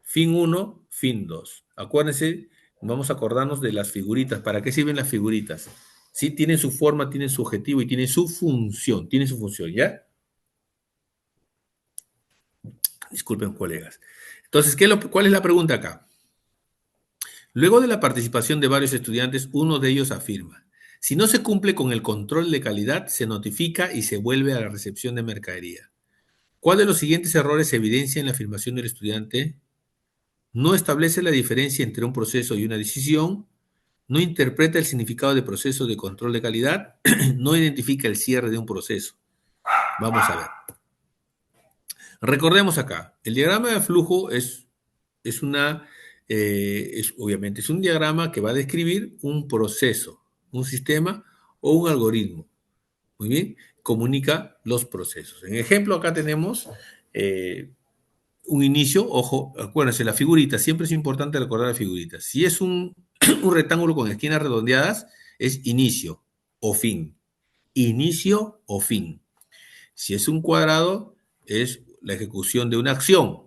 fin 1, fin 2. Acuérdense, vamos a acordarnos de las figuritas. ¿Para qué sirven las figuritas? Sí, tienen su forma, tienen su objetivo y tienen su función. Tienen su función, ¿ya? Disculpen, colegas. Entonces, ¿cuál es la pregunta acá? Luego de la participación de varios estudiantes, uno de ellos afirma, si no se cumple con el control de calidad, se notifica y se vuelve a la recepción de mercadería. ¿Cuál de los siguientes errores se evidencia en la afirmación del estudiante? No establece la diferencia entre un proceso y una decisión, no interpreta el significado de proceso de control de calidad, no identifica el cierre de un proceso. Vamos a ver. Recordemos acá, el diagrama de flujo obviamente es un diagrama que va a describir un proceso, un sistema o un algoritmo. Muy bien, comunica los procesos. En ejemplo, acá tenemos un inicio, ojo, acuérdense, la figurita, siempre es importante recordar la figurita. Si es un rectángulo con esquinas redondeadas, es inicio o fin. Inicio o fin. Si es un cuadrado, es la ejecución de una acción.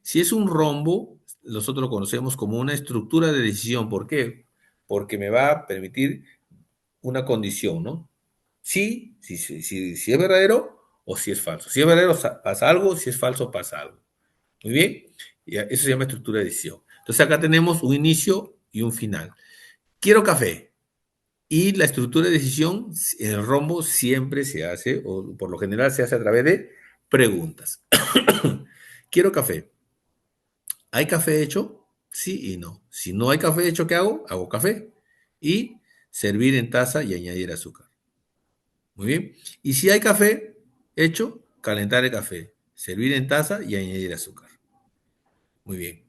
Si es un rombo, nosotros lo conocemos como una estructura de decisión. ¿Por qué? Porque me va a permitir una condición, ¿no? Si es verdadero o si es falso. Si es verdadero pasa algo, si es falso pasa algo. Muy bien, eso se llama estructura de decisión. Entonces acá tenemos un inicio y un final. Quiero café. Y la estructura de decisión en el rombo siempre se hace, o por lo general se hace a través de preguntas. Quiero café. ¿Hay café hecho? Sí y no. Si no hay café hecho, ¿qué hago? Hago café. Y servir en taza y añadir azúcar. Muy bien. Y si hay café hecho, calentar el café. Servir en taza y añadir azúcar. Muy bien.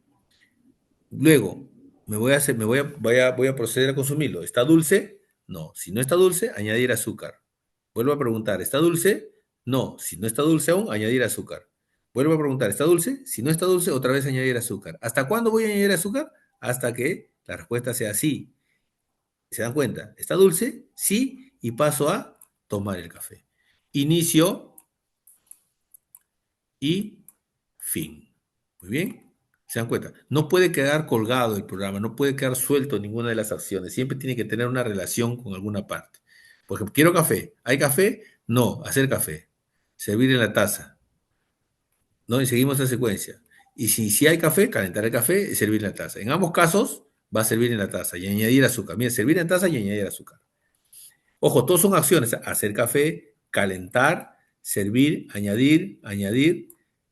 Luego, voy a proceder a consumirlo. ¿Está dulce? No. Si no está dulce, añadir azúcar. Vuelvo a preguntar, ¿está dulce? No. Si no está dulce aún, añadir azúcar. Vuelvo a preguntar, ¿está dulce? Si no está dulce, otra vez añadir azúcar. ¿Hasta cuándo voy a añadir azúcar? Hasta que la respuesta sea sí. ¿Se dan cuenta? ¿Está dulce? Sí, y paso a tomar el café. Inicio y fin. Muy bien. ¿Se dan cuenta? No puede quedar colgado el programa, no puede quedar suelto ninguna de las acciones. Siempre tiene que tener una relación con alguna parte. Por ejemplo, quiero café. ¿Hay café? No, hacer café. Servir en la taza. ¿No? Y seguimos esa secuencia. Y si hay café, calentar el café y servir en la taza. En ambos casos, va a servir en la taza y añadir azúcar. Mira, servir en taza y añadir azúcar. Ojo, todos son acciones. Hacer café, calentar, servir, añadir,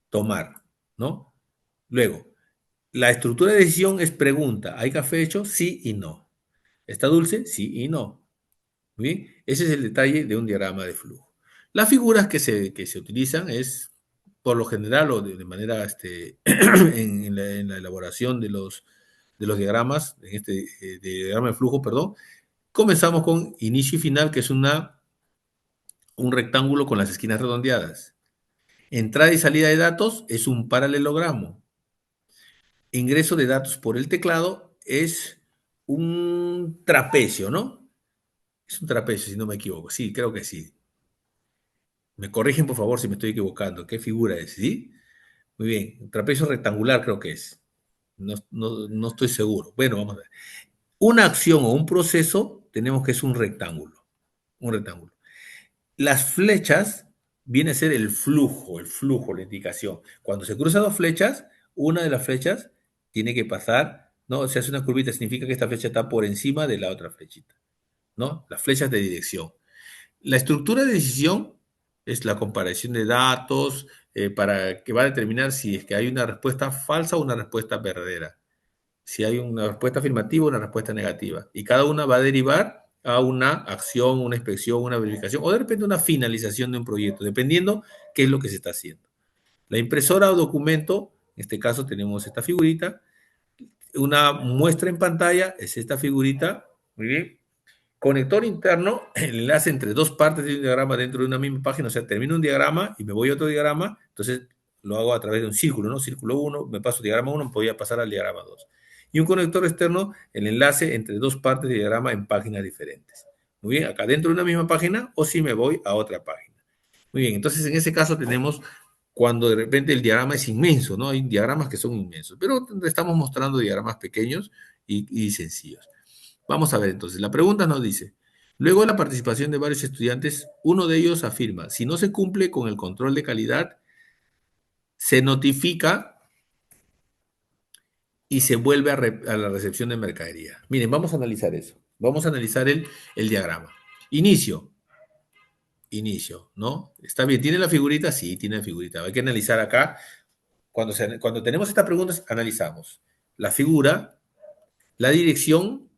tomar, ¿no? Luego, la estructura de decisión es pregunta. ¿Hay café hecho? Sí y no. ¿Está dulce? Sí y no. Muy bien. Ese es el detalle de un diagrama de flujo. Las figuras que se utilizan es, por lo general, o de manera en la elaboración de los diagramas, en este diagrama de flujo, perdón, comenzamos con inicio y final, que es un rectángulo con las esquinas redondeadas. Entrada y salida de datos es un paralelogramo. Ingreso de datos por el teclado es un trapecio, ¿no? Es un trapecio, si no me equivoco. Sí, creo que sí. Me corrigen, por favor, si me estoy equivocando. ¿Qué figura es? ¿Sí? Muy bien. Un trapecio rectangular creo que es. No estoy seguro. Bueno, vamos a ver. Una acción o un proceso tenemos que es un rectángulo. Un rectángulo. Las flechas viene a ser el flujo, la indicación. Cuando se cruzan dos flechas, una de las flechas tiene que pasar, ¿no? Se hace una curvita, significa que esta flecha está por encima de la otra flechita, ¿no? Las flechas de dirección. La estructura de decisión es la comparación de datos para que va a determinar si es que hay una respuesta falsa o una respuesta verdadera. Si hay una respuesta afirmativa o una respuesta negativa. Y cada una va a derivar a una acción, una inspección, una verificación o de repente una finalización de un proyecto, dependiendo qué es lo que se está haciendo. La impresora o documento, en este caso tenemos esta figurita, una muestra en pantalla es esta figurita, muy bien. Conector interno, el enlace entre dos partes de un diagrama dentro de una misma página, o sea, termino un diagrama y me voy a otro diagrama, entonces lo hago a través de un círculo, ¿no? Círculo 1, me paso diagrama 1, me podía pasar al diagrama 2. Y un conector externo, el enlace entre dos partes de diagrama en páginas diferentes. Muy bien, acá dentro de una misma página o si me voy a otra página. Muy bien, entonces en ese caso tenemos cuando de repente el diagrama es inmenso, ¿no? Hay diagramas que son inmensos, pero estamos mostrando diagramas pequeños y sencillos. Vamos a ver entonces, la pregunta nos dice, luego de la participación de varios estudiantes, uno de ellos afirma, si no se cumple con el control de calidad, se notifica y se vuelve a la recepción de mercadería. Miren, vamos a analizar eso. Vamos a analizar el diagrama. Inicio, ¿no? ¿Está bien? ¿Tiene la figurita? Sí, tiene la figurita. Hay que analizar acá. Cuando tenemos estas preguntas, analizamos la figura, la dirección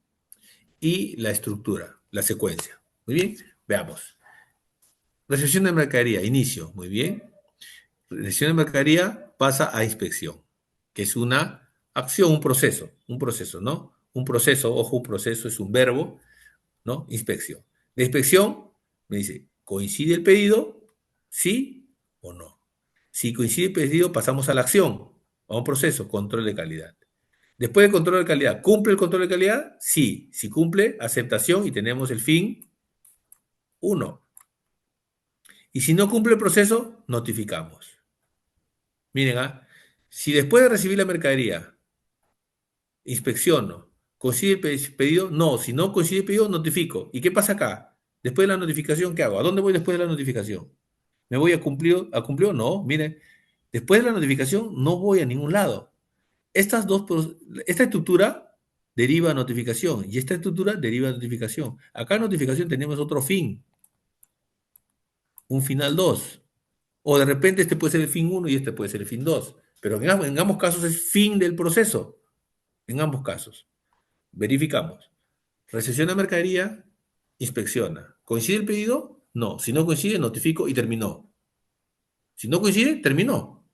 y la estructura, la secuencia. Muy bien, veamos. Recepción de mercadería, inicio, muy bien. Recepción de mercadería pasa a inspección, que es una acción, un proceso, ¿no? Un proceso, ojo, un proceso es un verbo, ¿no? Inspección. De inspección me dice, ¿coincide el pedido? ¿Sí o no? Si coincide el pedido, pasamos a la acción, a un proceso, control de calidad. Después del control de calidad, ¿cumple el control de calidad? Sí. Si cumple, aceptación y tenemos el fin 1. Y si no cumple el proceso, notificamos. Miren, si después de recibir la mercadería, inspecciono, ¿coincide el pedido? No. Si no coincide el pedido, notifico. ¿Y qué pasa acá? Después de la notificación, ¿qué hago? ¿A dónde voy después de la notificación? ¿Me voy a cumplir? ¿A cumplir? No, miren. Después de la notificación, no voy a ningún lado. Esta estructura deriva a notificación y esta estructura deriva a notificación. Acá en notificación tenemos otro fin, un final 2. O de repente este puede ser el fin 1 y este puede ser el fin 2. Pero en ambos casos es fin del proceso. En ambos casos. Verificamos. Recepciona mercadería, inspecciona. ¿Coincide el pedido? No. Si no coincide, notifico y terminó. Si no coincide, terminó.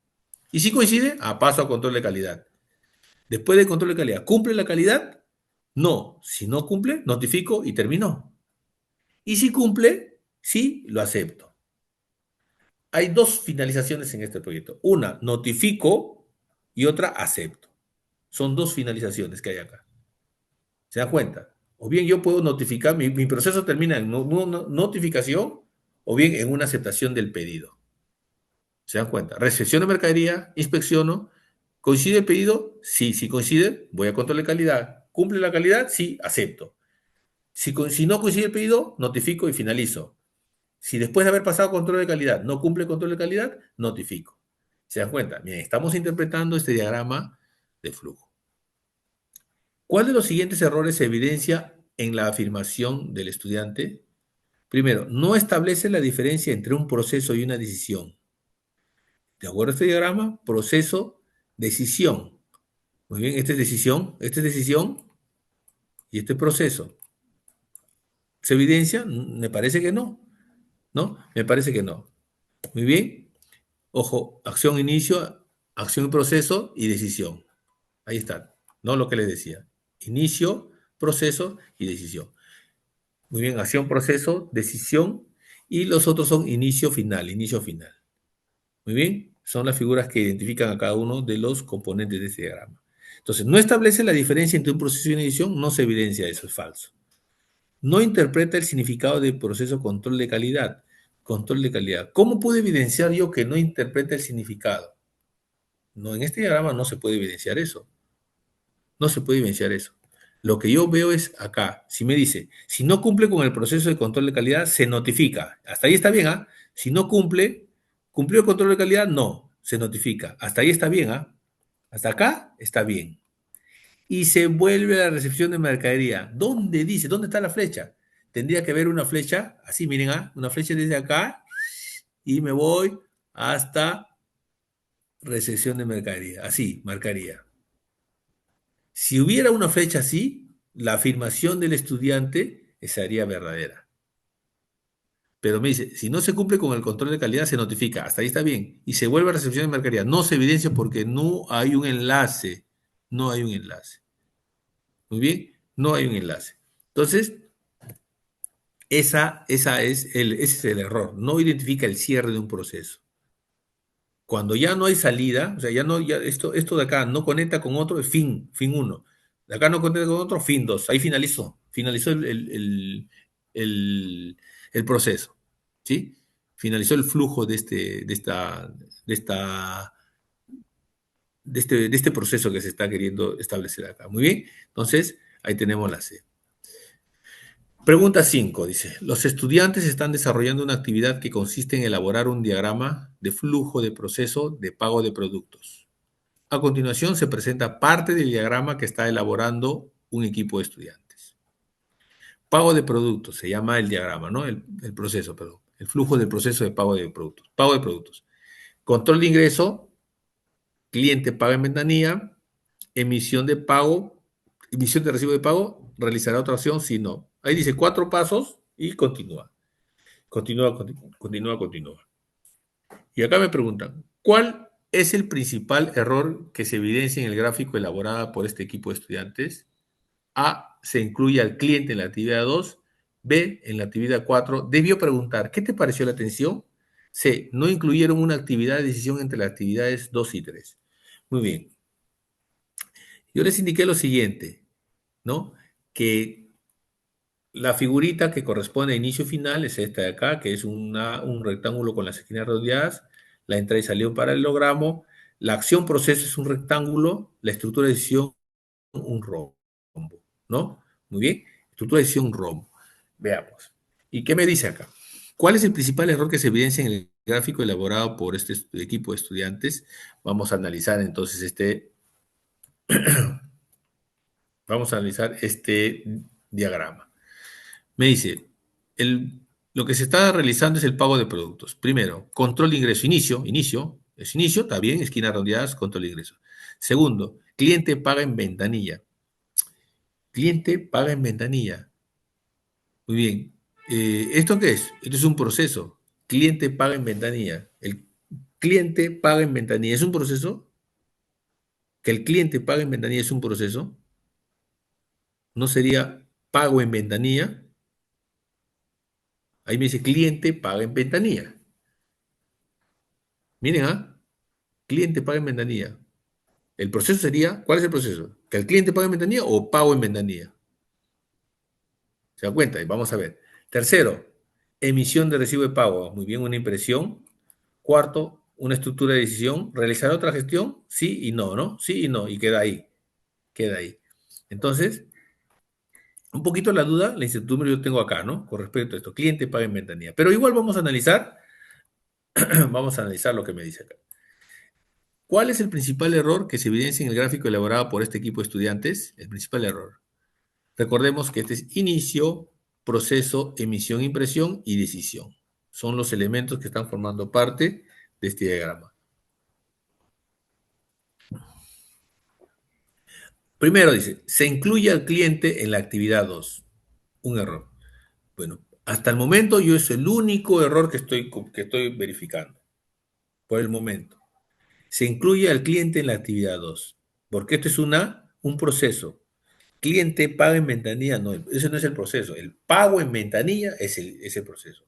Y si coincide, paso a control de calidad. Después del control de calidad, ¿cumple la calidad? No. Si no cumple, notifico y terminó. Y si cumple, sí, lo acepto. hay dos finalizaciones en este proyecto. Una, notifico y otra, acepto. Son dos finalizaciones que hay acá. ¿Se dan cuenta? O bien yo puedo notificar, mi proceso termina en notificación o bien en una aceptación del pedido. ¿Se dan cuenta? Recepción de mercadería, inspecciono. ¿Coincide el pedido? Sí, si coincide, voy a control de calidad. ¿Cumple la calidad? Sí, acepto. Si no coincide el pedido, notifico y finalizo. Si después de haber pasado control de calidad no cumple el control de calidad, notifico. ¿Se dan cuenta? Bien, estamos interpretando este diagrama de flujo. ¿Cuál de los siguientes errores se evidencia en la afirmación del estudiante? Primero, no establece la diferencia entre un proceso y una decisión. De acuerdo a este diagrama, proceso, decisión. Muy bien, esta es decisión y este es proceso. ¿Se evidencia? Me parece que no, ¿no? Me parece que no. Muy bien. Ojo, acción, inicio, acción y proceso y decisión. Ahí está, ¿no? Lo que les decía. Inicio, proceso y decisión. Muy bien, acción, proceso, decisión y los otros son inicio, final, inicio, final. Muy bien, son las figuras que identifican a cada uno de los componentes de este diagrama. Entonces, no establece la diferencia entre un proceso y una decisión, no se evidencia eso, es falso. No interpreta el significado del proceso control de calidad. Control de calidad. ¿Cómo puedo evidenciar yo que no interpreta el significado? No, en este diagrama no se puede evidenciar eso. No se puede evidenciar eso. Lo que yo veo es acá. Si me dice, si no cumple con el proceso de control de calidad, se notifica. Hasta ahí está bien, ¿ah? Si no cumple, ¿cumplió el control de calidad? No, se notifica. Hasta ahí está bien, ¿ah? Hasta acá está bien. Y se vuelve a la recepción de mercadería. ¿Dónde dice? ¿Dónde está la flecha? Tendría que haber una flecha, así miren, ¿ah? Una flecha desde acá y me voy hasta recepción de mercadería. Así, marcaría. Si hubiera una flecha así, la afirmación del estudiante sería verdadera. Pero me dice, si no se cumple con el control de calidad, se notifica. Hasta ahí está bien. Y se vuelve a recepción de mercadería. No se evidencia porque no hay un enlace. No hay un enlace. Muy bien, no hay un enlace. Entonces, ese es el error. No identifica el cierre de un proceso. Cuando ya no hay salida, o sea, ya no, ya esto de acá no conecta con otro, es fin uno. De acá no conecta con otro, fin dos. Ahí finalizó el- el proceso, ¿sí? Finalizó el flujo de este proceso que se está queriendo establecer acá. Muy bien, entonces ahí tenemos la C. Pregunta 5 dice, los estudiantes están desarrollando una actividad que consiste en elaborar un diagrama de flujo de proceso de pago de productos. A continuación se presenta parte del diagrama que está elaborando un equipo de estudiantes. Pago de productos, se llama el diagrama, ¿no? El proceso, perdón. El flujo del proceso de pago de productos. Pago de productos. Control de ingreso, cliente paga en ventanilla, emisión de pago, emisión de recibo de pago, realizará otra acción si no. Ahí dice 4 pasos y continúa. Continúa. Y acá me preguntan, ¿cuál es el principal error que se evidencia en el gráfico elaborado por este equipo de estudiantes? A, se incluye al cliente en la actividad 2. B, en la actividad 4. Debió preguntar, ¿qué te pareció la atención? C, no incluyeron una actividad de decisión entre las actividades 2 y 3. Muy bien. Yo les indiqué lo siguiente, ¿no? Que la figurita que corresponde a inicio final es esta de acá, que es un rectángulo con las esquinas redondeadas, la entrada y salida un paralelogramo, la acción proceso es un rectángulo, la estructura de decisión un rombo, ¿no? Muy bien, estructura de decisión un rombo. Veamos. ¿Y qué me dice acá? ¿Cuál es el principal error que se evidencia en el gráfico elaborado por este equipo de estudiantes? Vamos a analizar entonces vamos a analizar este diagrama. Me dice, lo que se está realizando es el pago de productos. Primero, control de ingreso, es inicio, está bien, esquinas redondeadas, control de ingreso. Segundo, cliente paga en ventanilla. Cliente paga en ventanilla. Muy bien. ¿Esto qué es? Esto es un proceso. Cliente paga en ventanilla. El cliente paga en ventanilla. ¿Es un proceso? Que el cliente paga en ventanilla es un proceso. ¿No sería pago en ventanilla? Ahí me dice cliente paga en ventanilla. Miren, cliente paga en ventanilla. El proceso sería, ¿cuál es el proceso? ¿Que el cliente pague en ventanilla o pago en ventanilla? ¿Se da cuenta? Y vamos a ver. Tercero, emisión de recibo de pago. Muy bien, una impresión. Cuarto, una estructura de decisión. ¿Realizar otra gestión? Sí y no, ¿no? Sí y no. Y queda ahí. Queda ahí. Entonces, un poquito la duda, la incertidumbre yo tengo acá, ¿no? Con respecto a esto. Cliente paga en ventanilla. Pero igual vamos a analizar, vamos a analizar lo que me dice acá. ¿Cuál es el principal error que se evidencia en el gráfico elaborado por este equipo de estudiantes? El principal error. Recordemos que este es inicio, proceso, emisión, impresión y decisión. Son los elementos que están formando parte de este diagrama. Primero dice, se incluye al cliente en la actividad 2. Un error. Bueno, hasta el momento yo es el único error que estoy verificando. Por el momento. Se incluye al cliente en la actividad 2. Porque esto es un proceso. Cliente paga en ventanilla, no, ese no es el proceso. El pago en ventanilla es el proceso.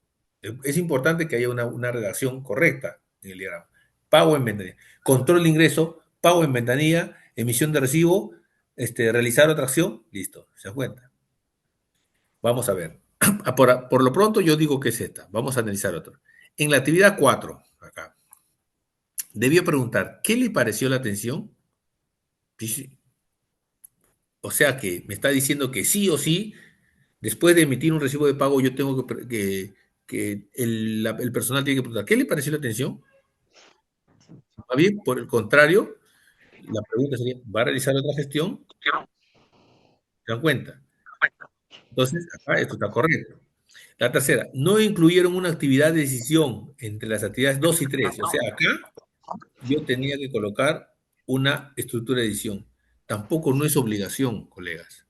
Es importante que haya una redacción correcta en el diagrama. Pago en ventanilla. Control de ingreso, pago en ventanilla, emisión de recibo, realizar otra acción, listo, se da cuenta. Vamos a ver. Por lo pronto yo digo que es esta. Vamos a analizar otro. En la actividad 4, acá, debió preguntar, ¿qué le pareció la atención? O sea que me está diciendo que sí o sí, después de emitir un recibo de pago, yo tengo que el personal tiene que preguntar, ¿qué le pareció la atención? ¿Va bien? Por el contrario, la pregunta sería, ¿va a realizar otra gestión? ¿Se dan cuenta? Entonces, acá esto está correcto. La tercera, no incluyeron una actividad de decisión entre las actividades 2 y 3. O sea, acá yo tenía que colocar una estructura de decisión. Tampoco no es obligación, colegas.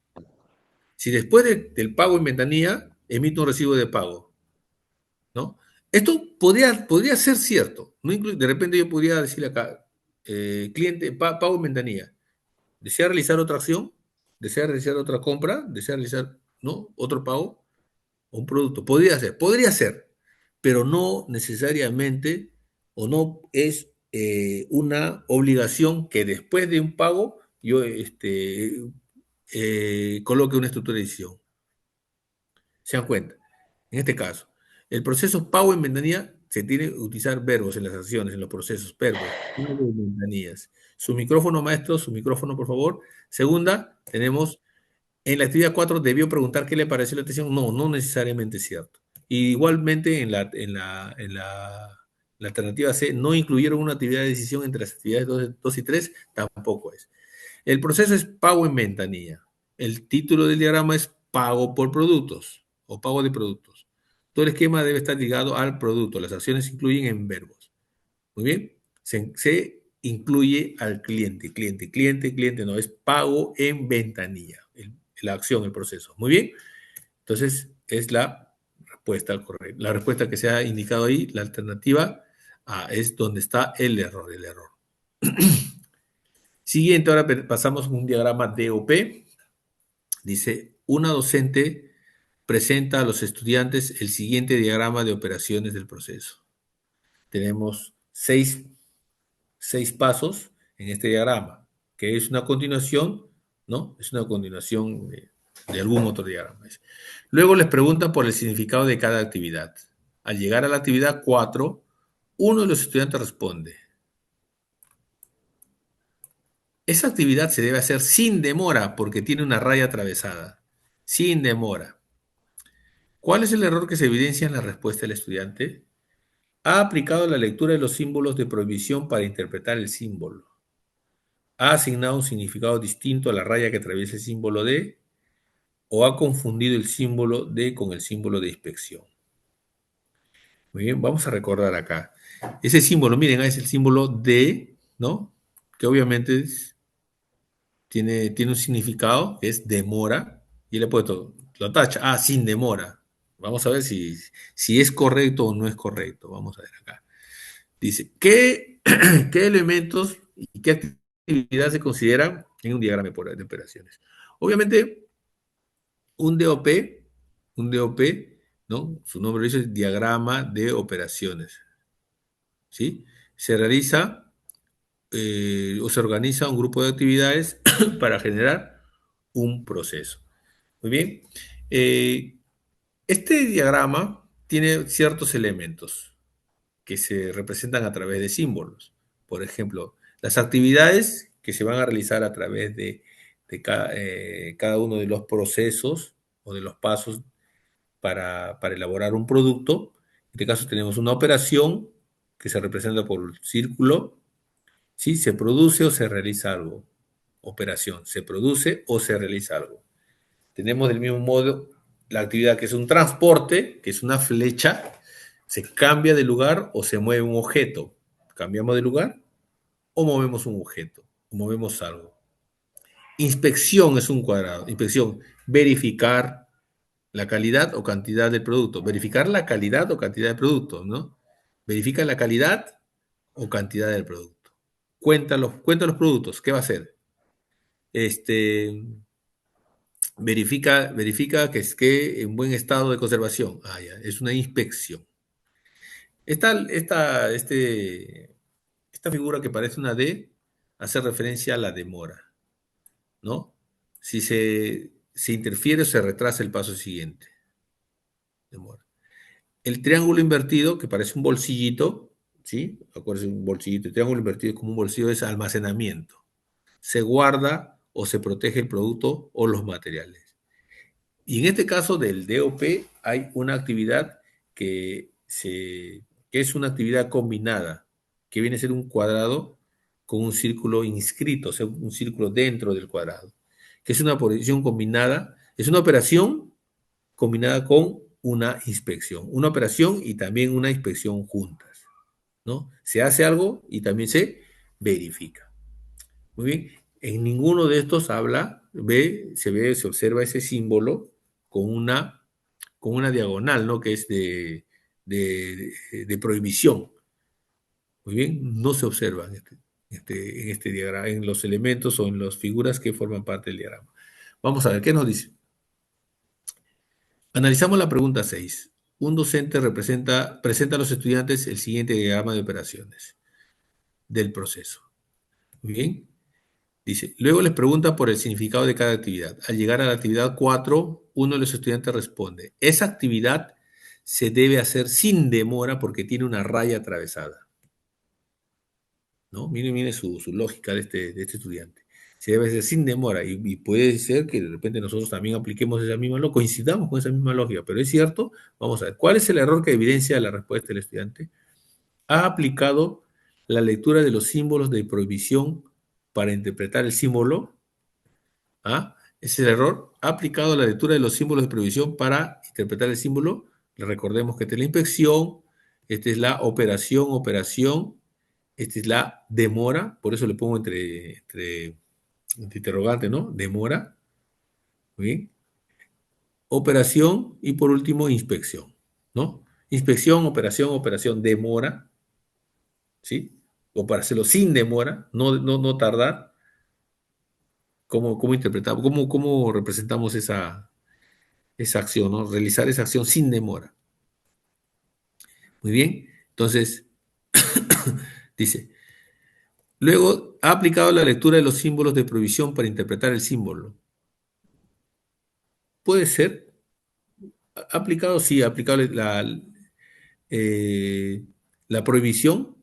Si después del pago en ventanilla emito un recibo de pago, ¿no? Esto podría ser cierto. ¿No? De repente yo podría decirle acá, cliente, pago en ventanilla. ¿Desea realizar otra acción? ¿Desea realizar otra compra? ¿Desea realizar, ¿no? Otro pago o un producto? Podría ser, pero no necesariamente o no es una obligación que después de un pago yo coloque una estructura de decisión. ¿Se dan cuenta? En este caso, el proceso pago en ventanilla se tiene que utilizar verbos en las acciones, en los procesos, verbos, pago en ventanillas. Su micrófono, maestro, su micrófono, por favor. Segunda, tenemos, en la actividad 4 debió preguntar qué le pareció la atención. No, no necesariamente es cierto. Y igualmente la alternativa C, no incluyeron una actividad de decisión entre las actividades 2 y 3, tampoco es. El proceso es pago en ventanilla. El título del diagrama es pago por productos o pago de productos. Todo el esquema debe estar ligado al producto. Las acciones se incluyen en verbos. Muy bien. Se incluye al cliente. Cliente, no, es pago en ventanilla. La acción, el proceso. Muy bien. Entonces, es la respuesta correcta. La respuesta que se ha indicado ahí, la alternativa es donde está el error, el error. Siguiente, ahora pasamos a un diagrama DOP. Dice, una docente presenta a los estudiantes el siguiente diagrama de operaciones del proceso. Tenemos seis pasos en este diagrama, que es una continuación, ¿no? Es una continuación de algún otro diagrama. Luego les preguntan por el significado de cada actividad. Al llegar a la actividad 4, uno de los estudiantes responde, esa actividad se debe hacer sin demora porque tiene una raya atravesada. Sin demora. ¿Cuál es el error que se evidencia en la respuesta del estudiante? Ha aplicado la lectura de los símbolos de prohibición para interpretar el símbolo. Ha asignado un significado distinto a la raya que atraviesa el símbolo de o ha confundido el símbolo de con el símbolo de inspección. Muy bien, vamos a recordar acá. Ese símbolo, miren, es el símbolo de, ¿no? Que obviamente tiene un significado, que es demora, y le he puesto, lo tacha, sin demora. Vamos a ver si es correcto o no es correcto. Vamos a ver acá. Dice, ¿qué elementos y qué actividad se consideran en un diagrama de operaciones? Obviamente, un DOP, un DOP, ¿no? Su nombre lo dice, diagrama de operaciones, ¿sí? se realiza o se organiza un grupo de actividades para generar un proceso. Muy bien. Este diagrama tiene ciertos elementos que se representan a través de símbolos. Por ejemplo, las actividades que se van a realizar a través de cada uno de los procesos o de los pasos para elaborar un producto. En este caso tenemos una operación que se representa por el círculo. ¿Sí? Se produce o se realiza algo. Operación, se produce o se realiza algo. Tenemos del mismo modo la actividad que es un transporte, que es una flecha, se cambia de lugar o se mueve un objeto. Cambiamos de lugar o movemos un objeto, o movemos algo. Inspección es un cuadrado. Inspección, verificar la calidad o cantidad del producto. Verificar la calidad o cantidad del producto, ¿no? Verifica la calidad o cantidad del producto. Cuenta los productos. ¿Qué va a hacer? Verifica que esté en buen estado de conservación. Ah, ya, es una inspección. Esta figura que parece una D hace referencia a la demora, ¿no? Si se interfiere o se retrasa el paso siguiente. Demora. El triángulo invertido, que parece un bolsillito, ¿sí? Acuérdense, un bolsillito. El triángulo invertido como un bolsillo es almacenamiento. Se guarda o se protege el producto o los materiales. Y en este caso del DOP hay una actividad que es una actividad combinada, que viene a ser un cuadrado con un círculo inscrito, o sea, un círculo dentro del cuadrado, que es una operación combinada, es una operación combinada con una inspección, una operación y también una inspección juntas, ¿no? Se hace algo y también se verifica. Muy bien, en ninguno de estos se observa ese símbolo con con una diagonal, ¿no? Que es de prohibición. Muy bien, no se observa en este diagrama, en los elementos o en las figuras que forman parte del diagrama. Vamos a ver, ¿qué nos dice? Analizamos la pregunta 6. Un docente presenta a los estudiantes el siguiente diagrama de operaciones del proceso. Muy bien. Dice, luego les pregunta por el significado de cada actividad. Al llegar a la actividad 4, uno de los estudiantes responde, esa actividad se debe hacer sin demora porque tiene una raya atravesada. ¿No? Mire su lógica de este estudiante. Se debe hacer sin demora y puede ser que de repente nosotros también apliquemos esa misma lógica, coincidamos con esa misma lógica, pero es cierto, vamos a ver, ¿cuál es el error que evidencia la respuesta del estudiante? Ha aplicado la lectura de los símbolos de prohibición para interpretar el símbolo. ¿Ah? Ese es el error. Ha aplicado la lectura de los símbolos de prohibición para interpretar el símbolo. Recordemos que esta es la inspección, esta es la operación, esta es la demora, por eso le pongo entre interrogante, ¿no? Demora, ¿muy bien? Operación y por último inspección, ¿no? Inspección, operación, demora, ¿sí? O para hacerlo sin demora, no tardar. ¿Cómo interpretamos, cómo representamos esa acción, ¿no? Realizar esa acción sin demora? Muy bien, entonces dice, luego ha aplicado la lectura de los símbolos de prohibición para interpretar el símbolo. Puede ser, ha aplicado, sí, ha aplicado eh, la prohibición,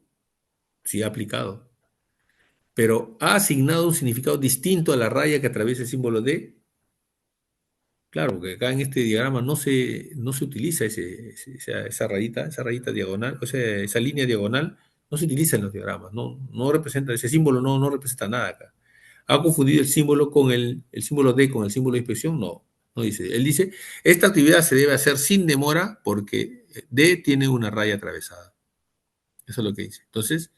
sí, ha aplicado, pero ha asignado un significado distinto a la raya que atraviesa el símbolo de. Claro, porque acá en este diagrama no se utiliza esa rayita diagonal, o sea, esa línea diagonal no se utiliza en los diagramas, no representa, ese símbolo no representa nada acá. ¿Ha confundido el símbolo con el símbolo D con el símbolo de inspección? No dice. Él dice, esta actividad se debe hacer sin demora porque D tiene una raya atravesada. Eso es lo que dice. Entonces,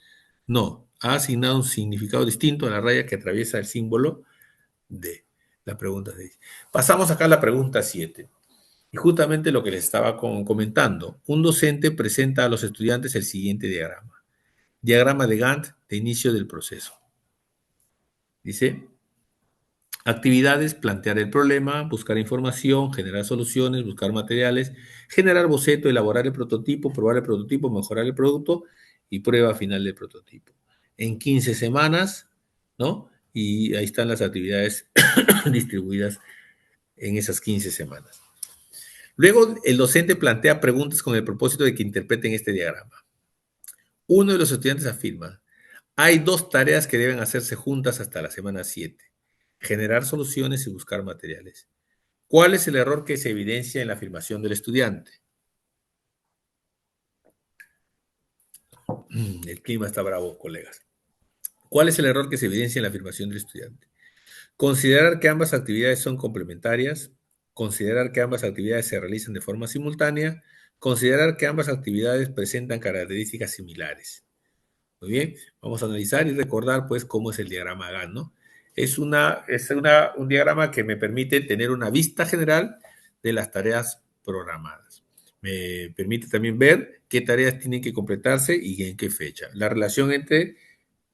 no, ha asignado un significado distinto a la raya que atraviesa el símbolo D. La pregunta 6. Pasamos acá a la pregunta 7. Y justamente lo que les estaba comentando. Un docente presenta a los estudiantes el siguiente diagrama. Diagrama de Gantt de inicio del proceso. Dice, actividades, plantear el problema, buscar información, generar soluciones, buscar materiales, generar boceto, elaborar el prototipo, probar el prototipo, mejorar el producto y prueba final del prototipo. En 15 semanas, ¿no? Y ahí están las actividades distribuidas en esas 15 semanas. Luego, el docente plantea preguntas con el propósito de que interpreten este diagrama. Uno de los estudiantes afirma, hay dos tareas que deben hacerse juntas hasta la semana 7. Generar soluciones y buscar materiales. ¿Cuál es el error que se evidencia en la afirmación del estudiante? El clima está bravo, colegas. ¿Cuál es el error que se evidencia en la afirmación del estudiante? Considerar que ambas actividades son complementarias, considerar que ambas actividades se realizan de forma simultánea, considerar que ambas actividades presentan características similares. Muy bien, vamos a analizar y recordar pues cómo es el diagrama Gantt, ¿no? Un diagrama que me permite tener una vista general de las tareas programadas. Me permite también ver qué tareas tienen que completarse y en qué fecha. La relación entre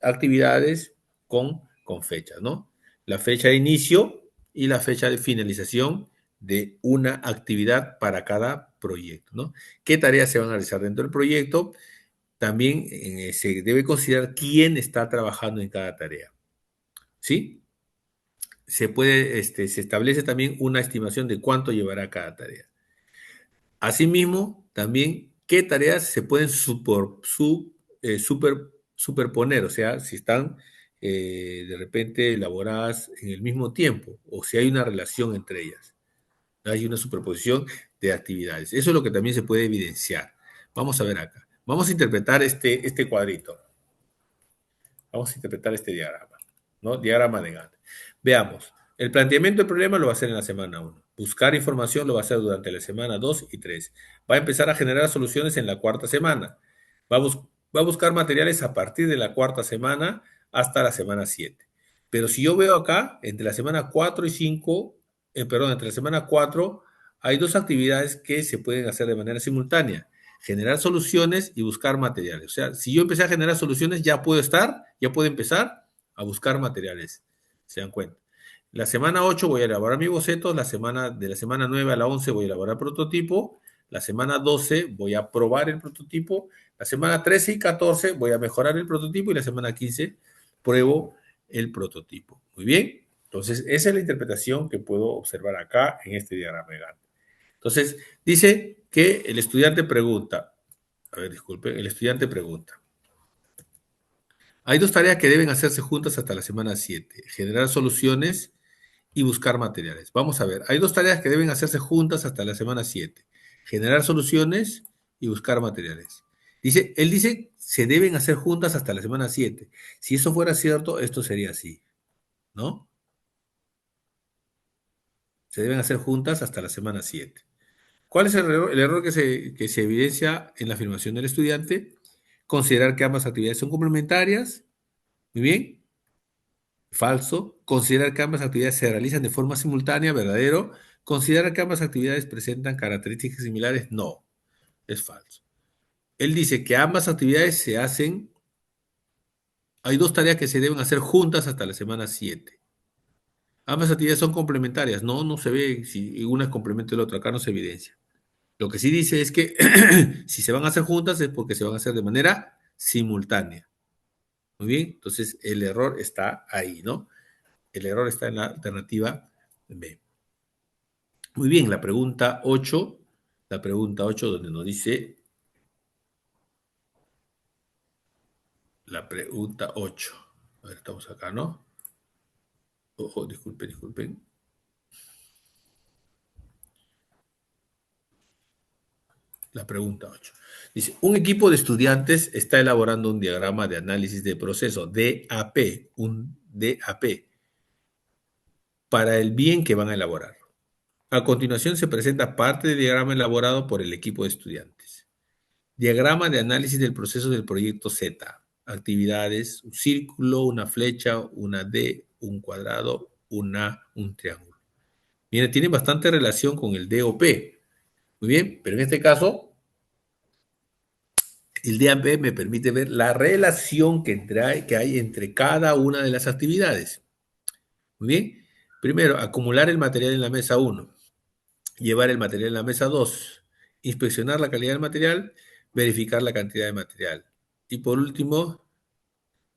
actividades con fechas, ¿no? La fecha de inicio y la fecha de finalización de una actividad para cada proyecto, ¿no? ¿Qué tareas se van a realizar dentro del proyecto? También se debe considerar quién está trabajando en cada tarea, ¿sí? Se establece también una estimación de cuánto llevará cada tarea. Asimismo, también qué tareas se pueden superponer, o sea, si están de repente elaboradas en el mismo tiempo o si hay una relación entre ellas. Hay una superposición de actividades. Eso es lo que también se puede evidenciar. Vamos a ver acá. Vamos a interpretar este cuadrito. Vamos a interpretar este diagrama, ¿no? Diagrama de Gantt. Veamos. El planteamiento del problema lo va a hacer en la semana 1. Buscar información lo va a hacer durante la semana 2 y 3. Va a empezar a generar soluciones en la cuarta semana. Va a, va a buscar materiales a partir de la cuarta semana hasta la semana 7. Pero si yo veo acá, entre la semana 4 y 5, entre la semana 4, hay dos actividades que se pueden hacer de manera simultánea: generar soluciones y buscar materiales. O sea, si yo empecé a generar soluciones, ya puedo empezar a buscar materiales. ¿Se dan cuenta? La semana 8 voy a elaborar mi boceto, de la semana 9 a la 11 voy a elaborar prototipo, la semana 12 voy a probar el prototipo, la semana 13 y 14 voy a mejorar el prototipo y la semana 15 pruebo el prototipo. Muy bien, entonces esa es la interpretación que puedo observar acá en este diagrama de Gantt. Entonces, dice que el estudiante pregunta, el estudiante pregunta, hay dos tareas que deben hacerse juntas hasta la semana 7: generar soluciones y buscar materiales. Vamos a ver, hay dos tareas que deben hacerse juntas hasta la semana 7: generar soluciones y buscar materiales. Él dice, se deben hacer juntas hasta la semana 7. Si eso fuera cierto, esto sería así, ¿no? Se deben hacer juntas hasta la semana 7. ¿Cuál es el error que se evidencia en la afirmación del estudiante? Considerar que ambas actividades son complementarias. Muy bien. Falso. Considerar que ambas actividades se realizan de forma simultánea. Verdadero. Considerar que ambas actividades presentan características similares. No, es falso. Él dice que ambas actividades se hacen, hay dos tareas que se deben hacer juntas hasta la semana 7. Ambas actividades son complementarias. No, no se ve si una es complemento de la otra. Acá no se evidencia. Lo que sí dice es que si se van a hacer juntas es porque se van a hacer de manera simultánea. Muy bien, entonces el error está ahí, ¿no? El error está en la alternativa B. Muy bien, la pregunta 8 donde nos dice, la pregunta 8. A ver, estamos acá, ¿no? Ojo, disculpen. La pregunta 8. Dice, un equipo de estudiantes está elaborando un diagrama de análisis de proceso, DAP, un DAP, para el bien que van a elaborar. A continuación se presenta parte del diagrama elaborado por el equipo de estudiantes. Diagrama de análisis del proceso del proyecto Z. Actividades, un círculo, una flecha, una D, un cuadrado, un triángulo. Mira, tiene bastante relación con el DOP. Muy bien, pero en este caso, el DAP me permite ver la relación que hay entre cada una de las actividades. Muy bien, primero, acumular el material en la mesa 1. Llevar el material en la mesa 2, inspeccionar la calidad del material, verificar la cantidad de material. Y por último,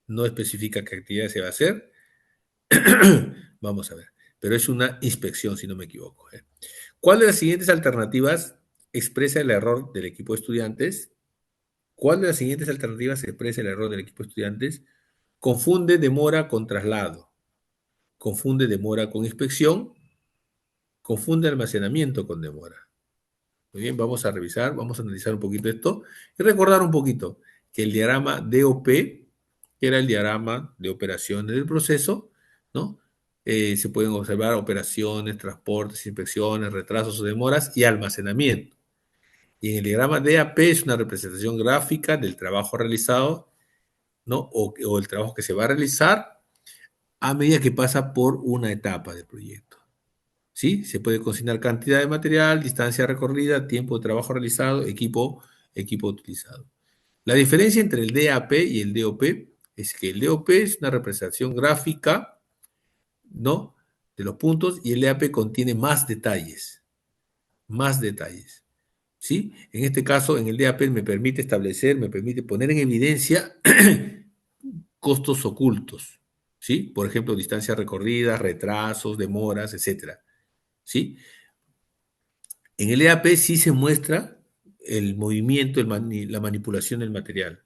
no especifica qué actividad se va a hacer. Vamos a ver. Pero es una inspección, si no me equivoco. ¿Cuál de las siguientes alternativas expresa el error del equipo de estudiantes? ¿Cuál de las siguientes alternativas expresa el error del equipo de estudiantes? Confunde demora con traslado. Confunde demora con inspección. Confunde almacenamiento con demora. Muy bien, vamos a revisar, vamos a analizar un poquito esto y recordar un poquito que el diagrama DOP, que era el diagrama de operaciones del proceso, ¿no? Se pueden observar operaciones, transportes, inspecciones, retrasos o demoras y almacenamiento. Y en el diagrama DAP es una representación gráfica del trabajo realizado, ¿no? O el trabajo que se va a realizar a medida que pasa por una etapa del proyecto. ¿Sí? Se puede consignar cantidad de material, distancia recorrida, tiempo de trabajo realizado, equipo utilizado. La diferencia entre el DAP y el DOP es que el DOP es una representación gráfica, ¿no? De los puntos y el DAP contiene más detalles, más detalles. ¿Sí? En este caso, en el DAP me permite establecer, me permite poner en evidencia costos ocultos, ¿sí? Por ejemplo, distancias recorridas, retrasos, demoras, etcétera, ¿sí? En el EAP sí se muestra el movimiento, la manipulación del material.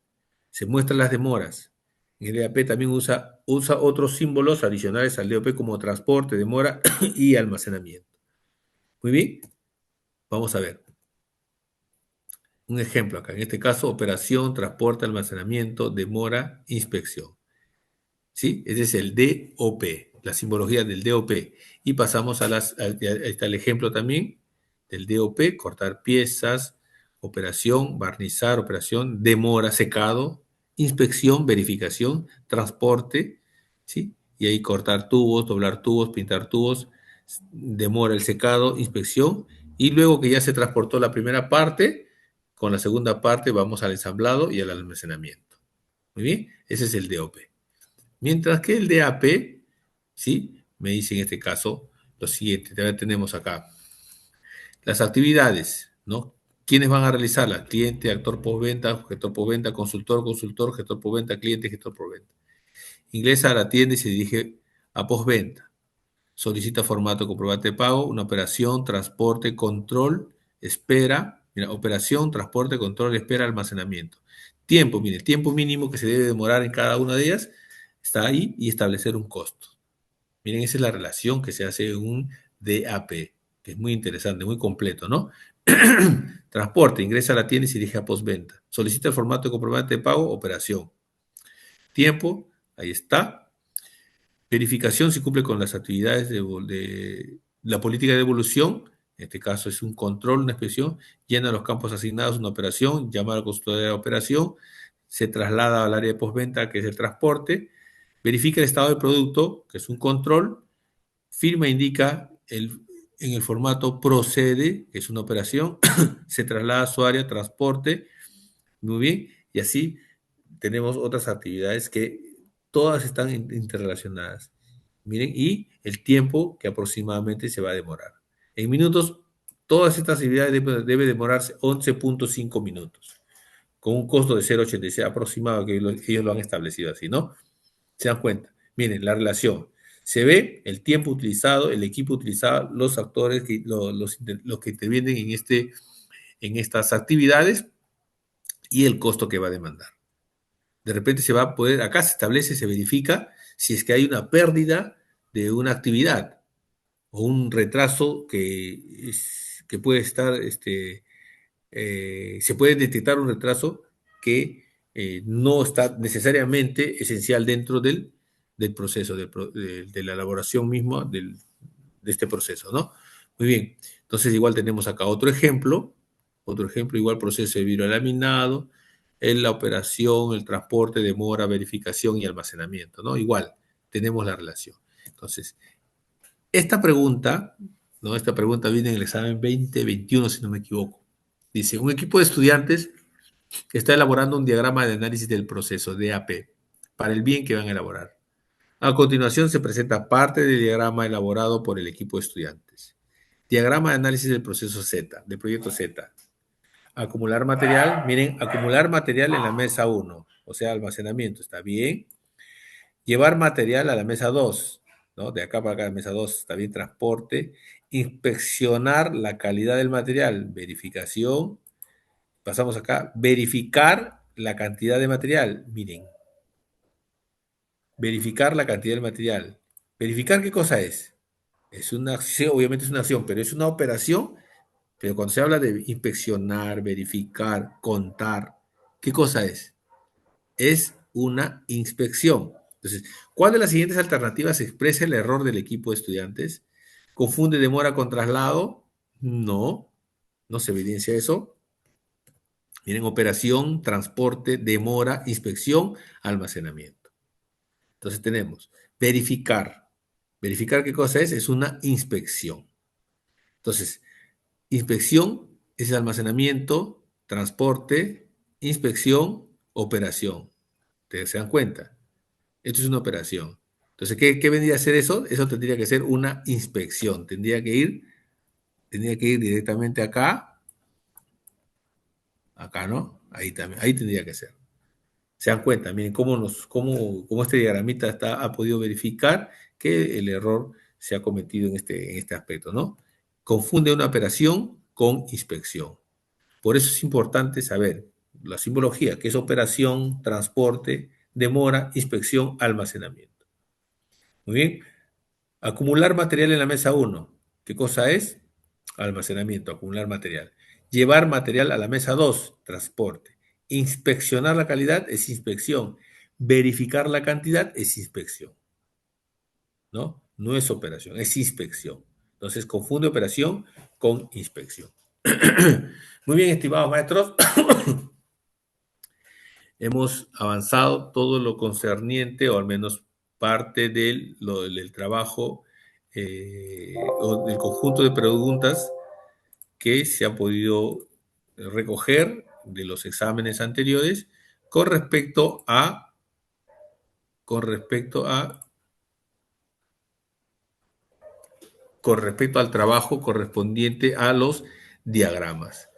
Se muestran las demoras. En el EAP también usa otros símbolos adicionales al DOP como transporte, demora y almacenamiento. Muy bien, vamos a ver. Un ejemplo acá. En este caso, operación, transporte, almacenamiento, demora, inspección. ¿Sí? Ese es el DOP, la simbología del DOP. Y pasamos ahí está el ejemplo también del DOP, cortar piezas, operación, barnizar, operación, demora, secado, inspección, verificación, transporte, ¿sí? Y ahí cortar tubos, doblar tubos, pintar tubos, demora el secado, inspección, y luego que ya se transportó la primera parte, con la segunda parte vamos al ensamblado y al almacenamiento. Muy bien, ese es el DOP. Mientras que el DAP, ¿sí? Me dice en este caso lo siguiente, ya tenemos acá las actividades, ¿no? ¿Quiénes van a realizarlas? Cliente, actor postventa, gestor postventa, consultor, gestor postventa, cliente, gestor postventa. Ingresa a la tienda y se dirige a postventa. Solicita formato comprobante de pago, una operación, transporte, control, espera. Mira, operación, transporte, control, espera, almacenamiento. Tiempo, mire, el tiempo mínimo que se debe demorar en cada una de ellas está ahí y establecer un costo. Miren, esa es la relación que se hace en un DAP, que es muy interesante, muy completo, ¿no? Transporte, ingresa a la tienda y se dirige a postventa. Solicita el formato de comprobante de pago, operación. Tiempo, ahí está. Verificación si cumple con las actividades de la política de devolución. En este caso es un control, una inspección. Llena los campos asignados, una operación. Llama al consultor de la operación. Se traslada al área de postventa, que es el transporte. Verifica el estado del producto, que es un control. Firma indica en el formato procede, que es una operación. Se traslada a su área, transporte. Muy bien. Y así tenemos otras actividades que todas están interrelacionadas. Miren, y el tiempo que aproximadamente se va a demorar. En minutos, todas estas actividades debe demorarse 11.5 minutos, con un costo de 0,86 aproximado, que ellos lo han establecido así, ¿no? ¿Se dan cuenta? Miren, la relación. Se ve el tiempo utilizado, el equipo utilizado, los actores, los que intervienen en estas actividades y el costo que va a demandar. De repente se va a poder, acá se establece, se verifica si es que hay una pérdida de una actividad o un retraso que puede estar, se puede detectar un retraso que no está necesariamente esencial dentro del proceso, de la elaboración misma de este proceso, ¿no? Muy bien, entonces igual tenemos acá otro ejemplo, igual proceso de vidrio laminado, en la operación, el transporte, demora, verificación y almacenamiento, ¿no? Igual, tenemos la relación. Entonces, esta pregunta, ¿no? Esta pregunta viene en el examen 2021, si no me equivoco. Dice, un equipo de estudiantes está elaborando un diagrama de análisis del proceso, DAP, para el bien que van a elaborar. A continuación se presenta parte del diagrama elaborado por el equipo de estudiantes. Diagrama de análisis del proceso Z, del proyecto Z. Acumular material, miren, acumular material en la mesa 1. o sea, almacenamiento, está bien. Llevar material a la mesa 2, ¿no? De acá para acá, mesa 2, está bien, transporte. Inspeccionar la calidad del material, verificación. Pasamos acá, verificar la cantidad de material. Miren, verificar la cantidad del material. ¿Verificar qué cosa es? Es una acción, obviamente es una acción, pero es una operación. Pero cuando se habla de inspeccionar, verificar, contar, ¿qué cosa es? Es una inspección. Entonces, ¿cuál de las siguientes alternativas expresa el error del equipo de estudiantes? ¿Confunde demora con traslado? No, no se evidencia eso. Miren, operación, transporte, demora, inspección, almacenamiento. Entonces tenemos verificar. ¿Verificar qué cosa es? Es una inspección. Entonces, inspección es almacenamiento, transporte, inspección, operación. ¿Ustedes se dan cuenta? Esto es una operación. Entonces, ¿qué vendría a ser eso? Eso tendría que ser una inspección. Tendría que ir directamente acá, acá, ¿no? Ahí también, ahí tendría que ser. Se dan cuenta, miren cómo este diagramita ha podido verificar que el error se ha cometido en este aspecto, ¿no? Confunde una operación con inspección. Por eso es importante saber la simbología, que es operación, transporte, demora, inspección, almacenamiento. Muy bien. Acumular material en la mesa uno. ¿Qué cosa es? Almacenamiento, acumular material. Llevar material a la mesa 2. Transporte. Inspeccionar la calidad es inspección. Verificar la cantidad es inspección. ¿No? No es operación, es inspección. Entonces confunde operación con inspección. Muy bien, estimados maestros. Hemos avanzado todo lo concerniente, o al menos parte del trabajo, o del conjunto de preguntas que se han podido recoger de los exámenes anteriores con respecto a, con respecto a, con respecto al trabajo correspondiente a los diagramas.